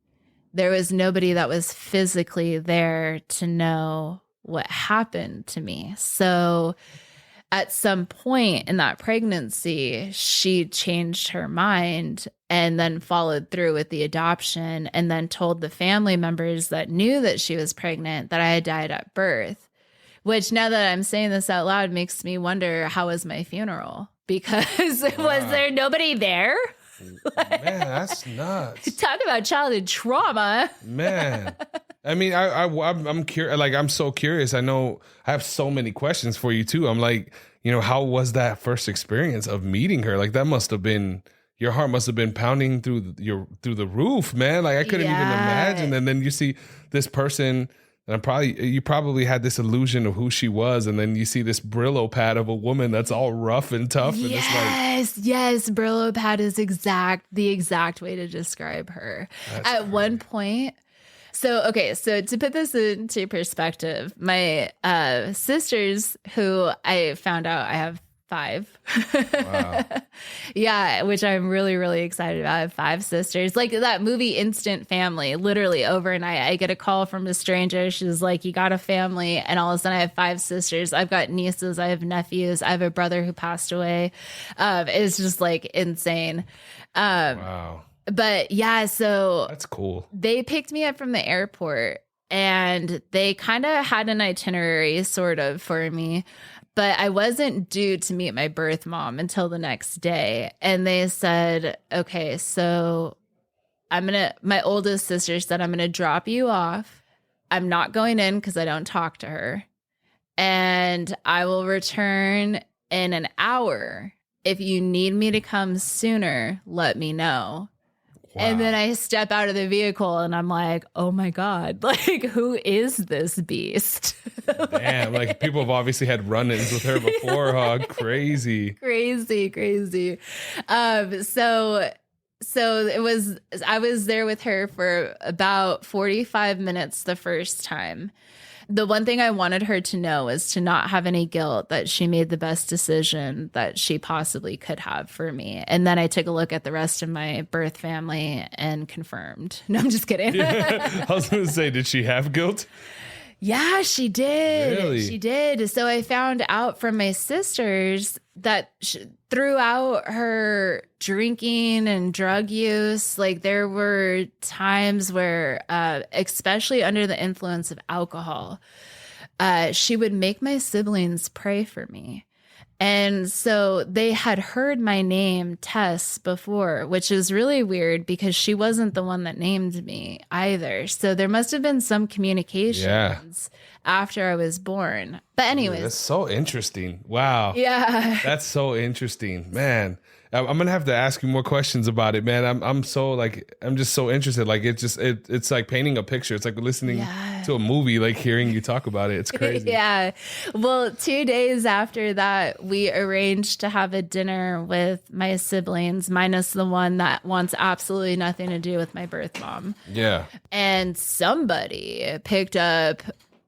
[SPEAKER 3] there was nobody that was physically there to know what happened to me. So at some point in that pregnancy, she changed her mind and then followed through with the adoption and then told the family members that knew that she was pregnant that I had died at birth. Which, now that I'm saying this out loud, makes me wonder, how was my funeral? Because was there nobody there?
[SPEAKER 1] Man, that's nuts.
[SPEAKER 3] Talk about childhood trauma.
[SPEAKER 1] Man. I mean, I'm curious. Like, I'm so curious. I know I have so many questions for you too. I'm like, how was that first experience of meeting her? Like, that must have been your heart must have been pounding through the roof, man. Like I couldn't even imagine. And then you see this person, and you probably had this illusion of who she was, and then you see this Brillo pad of a woman that's all rough and tough.
[SPEAKER 3] Yes, yes, Brillo pad is the exact way to describe her. At one point. So to put this into perspective, my sisters, who I found out I have 5. Wow. Yeah, which I'm really, really excited about. I have 5 sisters. Like that movie Instant Family, literally overnight, I get a call from a stranger. She's like, you got a family. And all of a sudden I have 5 sisters. I've got nieces. I have nephews. I have a brother who passed away. It's just like insane.
[SPEAKER 1] Wow.
[SPEAKER 3] But yeah, so
[SPEAKER 1] that's cool.
[SPEAKER 3] They picked me up from the airport and they kind of had an itinerary sort of for me. But I wasn't due to meet my birth mom until the next day. And they said, okay, so my oldest sister said, I'm going to drop you off. I'm not going in because I don't talk to her. And I will return in an hour. If you need me to come sooner, let me know. Wow. And then I step out of the vehicle and I'm like, oh my God, like, who is this beast?
[SPEAKER 1] Damn, like people have obviously had run-ins with her before, huh? Crazy.
[SPEAKER 3] Crazy. So I was there with her for about 45 minutes the first time. The one thing I wanted her to know is to not have any guilt, that she made the best decision that she possibly could have for me. And then I took a look at the rest of my birth family and confirmed. No, I'm just kidding.
[SPEAKER 1] Yeah. I was going to say, did she have guilt?
[SPEAKER 3] Yeah, she did.
[SPEAKER 1] Really?
[SPEAKER 3] She did. So I found out from my sisters that throughout her drinking and drug use, like there were times where, especially under the influence of alcohol, she would make my siblings pray for me. And so they had heard my name, Tess, before, which is really weird because she wasn't the one that named me either. So there must have been some communications after I was born. But anyways.
[SPEAKER 1] That's so interesting. Wow.
[SPEAKER 3] Yeah.
[SPEAKER 1] That's so interesting, man. I'm gonna have to ask you more questions about it, man. I'm just so interested. Like it's like painting a picture. It's like listening to a movie, like hearing you talk about it. It's crazy.
[SPEAKER 3] Yeah. Well, 2 days after that, we arranged to have a dinner with my siblings, minus the one that wants absolutely nothing to do with my birth mom.
[SPEAKER 1] Yeah.
[SPEAKER 3] And somebody picked up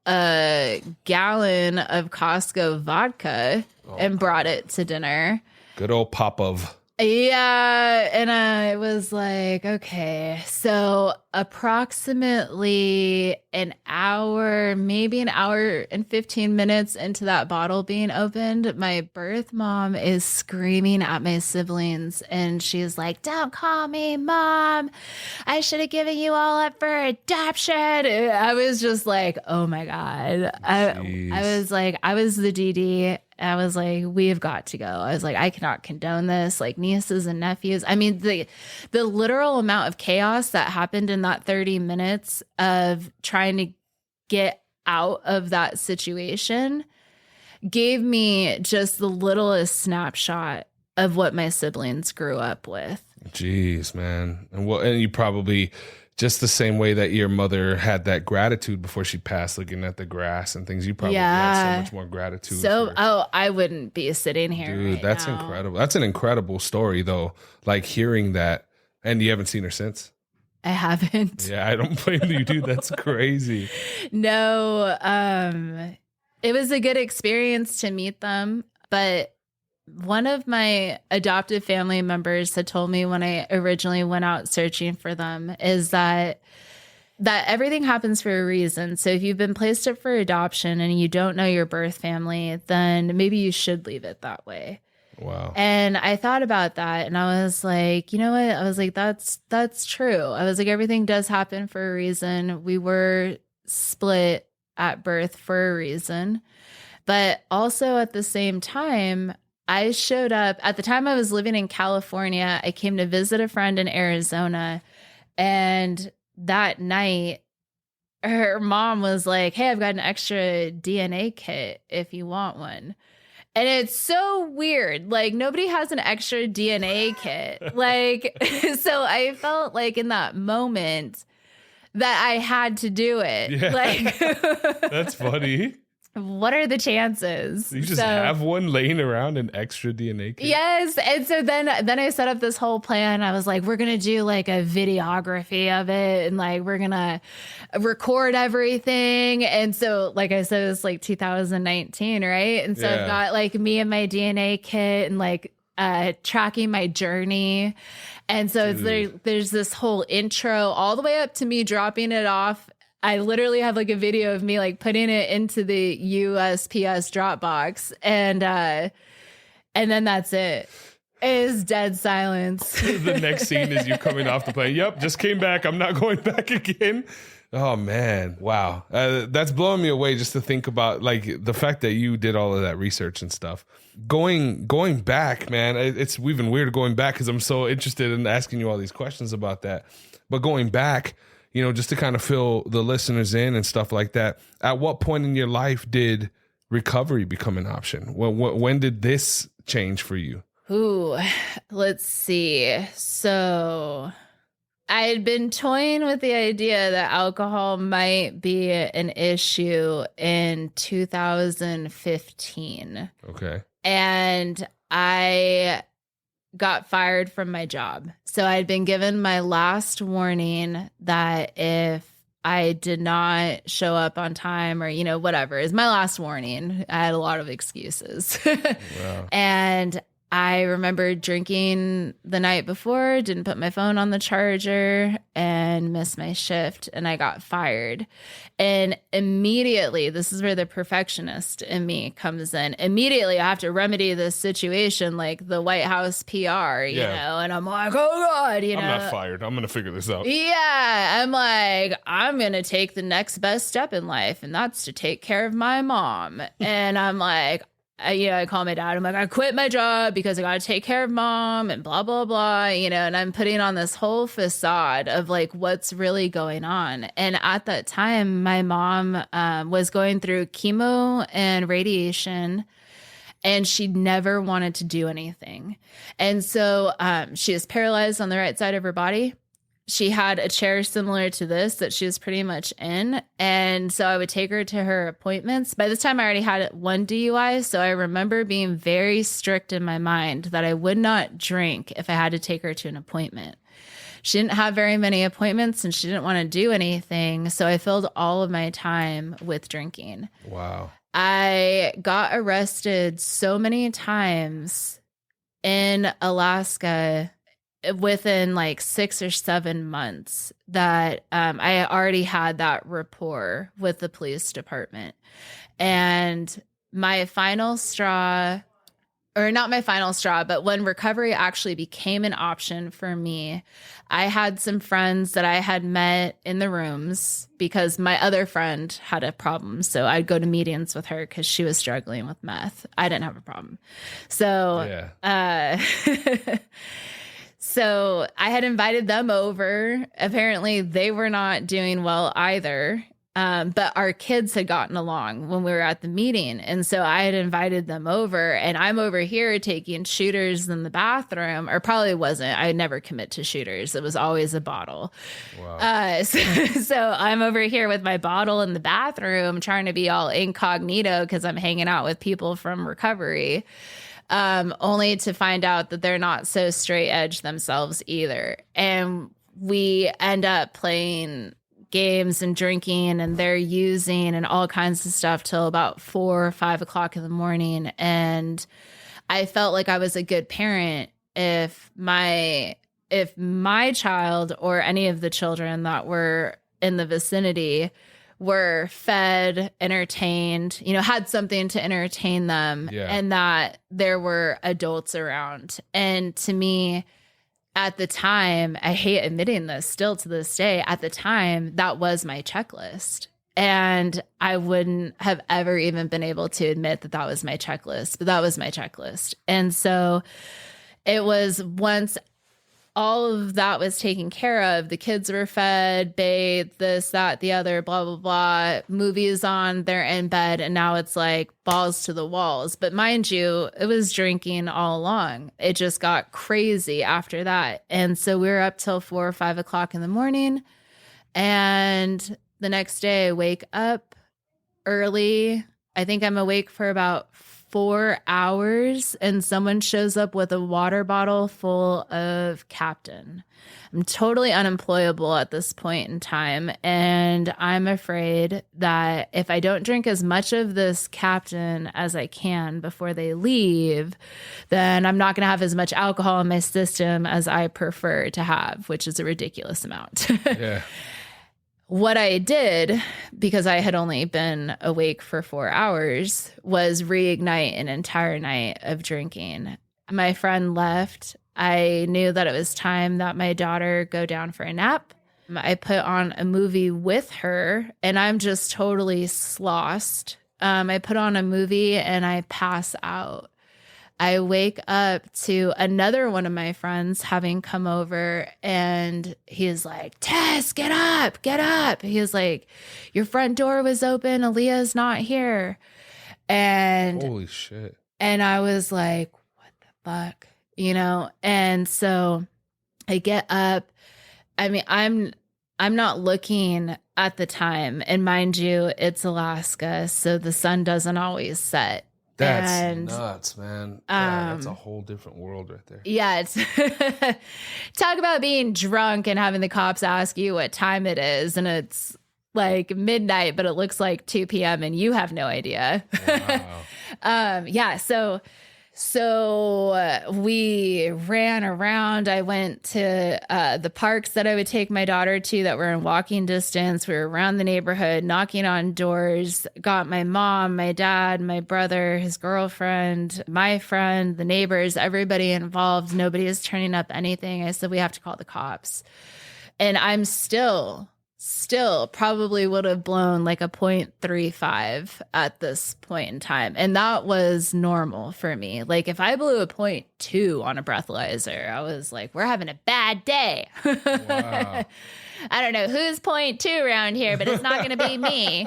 [SPEAKER 3] a gallon of Costco vodka and brought it to dinner.
[SPEAKER 1] Good old Popov.
[SPEAKER 3] Yeah. And I was like, okay, so approximately an hour, maybe an hour and 15 minutes into that bottle being opened, my birth mom is screaming at my siblings. And she's like, don't call me mom. I should have given you all up for adoption. I was just like, oh my God. I was like, I was the DD. I was like, we have got to go. I was like, I cannot condone this. Like nieces and nephews. I mean, the literal amount of chaos that happened in that 30 minutes of trying to get out of that situation gave me just the littlest snapshot of what my siblings grew up with.
[SPEAKER 1] Jeez, man. And you probably, just the same way that your mother had that gratitude before she passed, looking at the grass and things, you probably had so much more gratitude.
[SPEAKER 3] I wouldn't be sitting here.
[SPEAKER 1] Dude,
[SPEAKER 3] right
[SPEAKER 1] that's
[SPEAKER 3] now.
[SPEAKER 1] incredible. That's an incredible story, though. Like hearing that, and you haven't seen her since.
[SPEAKER 3] I haven't.
[SPEAKER 1] Yeah, I don't blame you, dude. That's crazy.
[SPEAKER 3] No, it was a good experience to meet them, but one of my adoptive family members had told me when I originally went out searching for them is that everything happens for a reason. So if you've been placed up for adoption and you don't know your birth family, then maybe you should leave it that way.
[SPEAKER 1] Wow.
[SPEAKER 3] And I thought about that and I was like, you know what? I was like, that's true. I was like, everything does happen for a reason. We were split at birth for a reason. But also at the same time, I showed up at the time I was living in California. I came to visit a friend in Arizona. And that night, her mom was like, hey, I've got an extra DNA kit if you want one. And it's so weird. Like, nobody has an extra DNA kit. Like, so I felt like in that moment that I had to do it.
[SPEAKER 1] Yeah.
[SPEAKER 3] Like,
[SPEAKER 1] That's funny.
[SPEAKER 3] what are the chances?
[SPEAKER 1] You just have one laying around, an extra DNA kit.
[SPEAKER 3] Yes. And so then I set up this whole plan. I was like, we're going to do like a videography of it. And like, we're going to record everything. And so, like I said, it's like 2019, right? And so I've got like me and my DNA kit and like tracking my journey. And so it's like, there's this whole intro all the way up to me dropping it off. I literally have like a video of me like putting it into the USPS Dropbox, and then that's it. It is dead silence.
[SPEAKER 1] The next scene is you coming off the plane. Yep, just came back. I'm not going back again. Oh man, wow, that's blowing me away just to think about like the fact that you did all of that research and stuff. Going back, man, it's even weird going back because I'm so interested in asking you all these questions about that. But going back, you know, just to kind of fill the listeners in and stuff like that. At what point in your life did recovery become an option? When did this change for you?
[SPEAKER 3] Ooh, let's see. So I had been toying with the idea that alcohol might be an issue in 2015.
[SPEAKER 1] Okay.
[SPEAKER 3] And I got fired from my job. So I'd been given my last warning that if I did not show up on time or, you know, whatever is my last warning. I had a lot of excuses. Wow. And I remember drinking the night before, didn't put my phone on the charger and missed my shift, and I got fired. And immediately, this is where the perfectionist in me comes in. Immediately, I have to remedy this situation like the White House PR, you know, and I'm like, oh God, you know.
[SPEAKER 1] I'm not fired. I'm going to figure this out.
[SPEAKER 3] Yeah. I'm like, I'm going to take the next best step in life, and that's to take care of my mom. And I'm like, I call my dad. I'm like, I quit my job because I got to take care of mom and blah, blah, blah, you know, and I'm putting on this whole facade of like what's really going on. And at that time, my mom was going through chemo and radiation, and she never wanted to do anything. And so she is paralyzed on the right side of her body. She had a chair similar to this that she was pretty much in. And so I would take her to her appointments. By this time, I already had one DUI. So I remember being very strict in my mind that I would not drink if I had to take her to an appointment. She didn't have very many appointments and she didn't want to do anything. So I filled all of my time with drinking.
[SPEAKER 1] Wow.
[SPEAKER 3] I got arrested so many times in Alaska within like 6 or 7 months that I already had that rapport with the police department. And my final straw, or not my final straw, but when recovery actually became an option for me, I had some friends that I had met in the rooms because my other friend had a problem. So I'd go to meetings with her because she was struggling with meth. I didn't have a problem. So, So I had invited them over. Apparently they were not doing well either. But our kids had gotten along when we were at the meeting. And so I had invited them over, and I'm over here taking shooters in the bathroom, or probably wasn't. I never commit to shooters. It was always a bottle. Wow. So I'm over here with my bottle in the bathroom trying to be all incognito because I'm hanging out with people from recovery. Only to find out that they're not so straight edge themselves either. And we end up playing games and drinking, and they're using and all kinds of stuff till about 4 or 5 o'clock in the morning. And I felt like I was a good parent if my child or any of the children that were in the vicinity were fed, entertained, you know, had something to entertain them, and that there were adults around. And to me, at the time, I hate admitting this still to this day, at the time, that was my checklist. And I wouldn't have ever even been able to admit that that was my checklist, but that was my checklist. And so it was once all of that was taken care of. The kids were fed, bathed, this, that, the other, blah, blah, blah. Movies on, they're in bed, and now it's like balls to the walls. But mind you, it was drinking all along. It just got crazy after that. And so we were up till 4 or 5 o'clock in the morning. And the next day I wake up early. I think I'm awake for about 4 hours, and someone shows up with a water bottle full of Captain. I'm totally unemployable at this point in time, and I'm afraid that if I don't drink as much of this Captain as I can before they leave, then I'm not going to have as much alcohol in my system as I prefer to have, which is a ridiculous amount.
[SPEAKER 1] Yeah.
[SPEAKER 3] What I did, because I had only been awake for 4 hours, was reignite an entire night of drinking. My friend left. I knew that it was time that my daughter go down for a nap. I put on a movie with her, and I'm just totally lost. I put on a movie and I pass out. I wake up to another one of my friends having come over, and he's like, Tess, get up, get up. He's like, your front door was open. Aaliyah's not here. And
[SPEAKER 1] holy shit.
[SPEAKER 3] And I was like, what the fuck? You know? And so I get up. I mean, I'm not looking at the time. And mind you, it's Alaska, so the sun doesn't always set.
[SPEAKER 1] That's nuts, man. Yeah, that's a whole different world right there.
[SPEAKER 3] Yeah. It's talk about being drunk and having the cops ask you what time it is. And it's like midnight, but it looks like 2 p.m. and you have no idea.
[SPEAKER 1] Wow.
[SPEAKER 3] Yeah. So we ran around. I went to the parks that I would take my daughter to that were in walking distance. We were around the neighborhood, knocking on doors, got my mom, my dad, my brother, his girlfriend, my friend, the neighbors, everybody involved. Nobody is turning up anything. I said, we have to call the cops. And I'm still probably would have blown like a 0.35 at this point in time. And that was normal for me. Like if I blew a 0.2 on a breathalyzer, I was like, we're having a bad day.
[SPEAKER 1] Wow.
[SPEAKER 3] I don't know who's 0.2 around here, but it's not going to be me.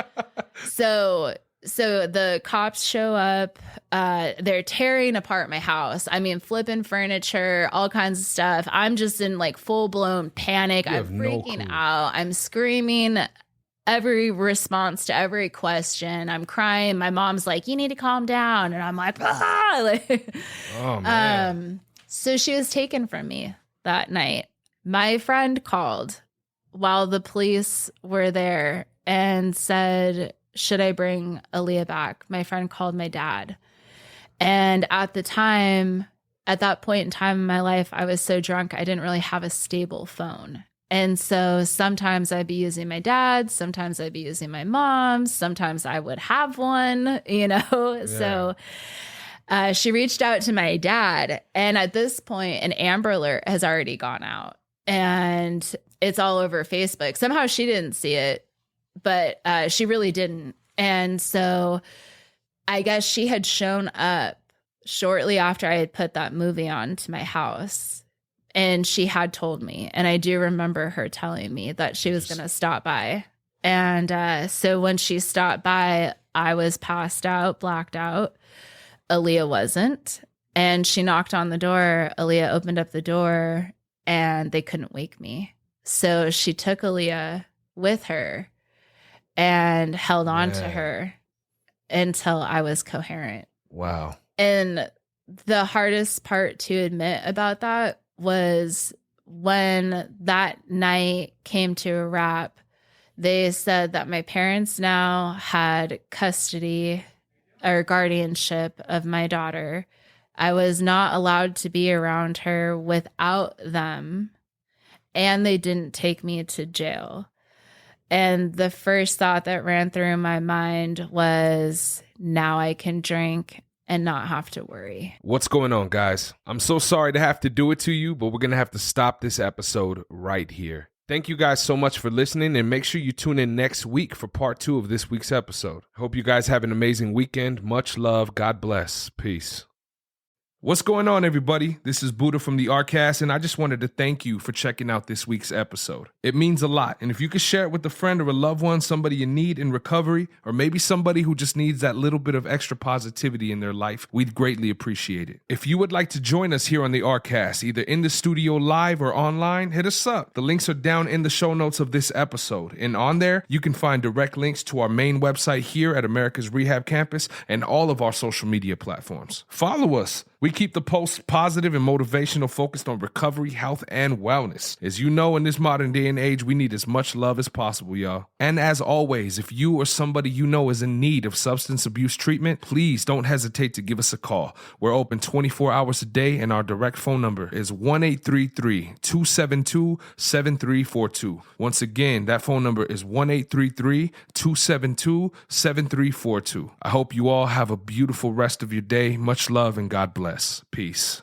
[SPEAKER 3] So the cops show up. They're tearing apart my house. I mean, flipping furniture, all kinds of stuff. I'm just in like full blown panic. I'm freaking out. I'm screaming every response to every question. I'm crying. My mom's like, you need to calm down. And I'm like, ah!
[SPEAKER 1] Oh, man.
[SPEAKER 3] So she was taken from me that night. My friend called while the police were there and said, should I bring Aaliyah back? My friend called my dad. And at that point in time in my life, I was so drunk, I didn't really have a stable phone. And so sometimes I'd be using my dad, sometimes I'd be using my mom, sometimes I would have one, you know? Yeah. So she reached out to my dad. And at this point, an Amber Alert has already gone out. And it's all over Facebook. Somehow she didn't see it, but she really didn't. And so I guess she had shown up shortly after I had put that movie on to my house. And she had told me, and I do remember her telling me that she was going to stop by. And so when she stopped by, I was passed out, blacked out. Aaliyah wasn't. And she knocked on the door. Aaliyah opened up the door, and they couldn't wake me. So she took Aaliyah with her and held on to her until I was coherent.
[SPEAKER 1] Wow.
[SPEAKER 3] And the hardest part to admit about that was when that night came to a wrap, they said that my parents now had custody or guardianship of my daughter. I was not allowed to be around her without them, and they didn't take me to jail. And the first thought that ran through my mind was, now I can drink and not have to worry.
[SPEAKER 1] What's going on, guys? I'm so sorry to have to do it to you, but we're going to have to stop this episode right here. Thank you guys so much for listening, and make sure you tune in next week for part 2 of this week's episode. Hope you guys have an amazing weekend. Much love. God bless. Peace. What's going on, everybody? This is Buddha from the Arcast, and I just wanted to thank you for checking out this week's episode. It means a lot, and if you could share it with a friend or a loved one, somebody you need in recovery, or maybe somebody who just needs that little bit of extra positivity in their life, we'd greatly appreciate it. If you would like to join us here on the Arcast, either in the studio live or online, hit us up. The links are down in the show notes of this episode, and on there, you can find direct links to our main website here at Americas Rehab Campus and all of our social media platforms. Follow us. We keep the posts positive and motivational, focused on recovery, health, and wellness. As you know, in this modern day and age, we need as much love as possible, y'all. And as always, if you or somebody you know is in need of substance abuse treatment, please don't hesitate to give us a call. We're open 24 hours a day, and our direct phone number is 1-833-272-7342. Once again, that phone number is 1-833-272-7342. I hope you all have a beautiful rest of your day. Much love and God bless. Peace.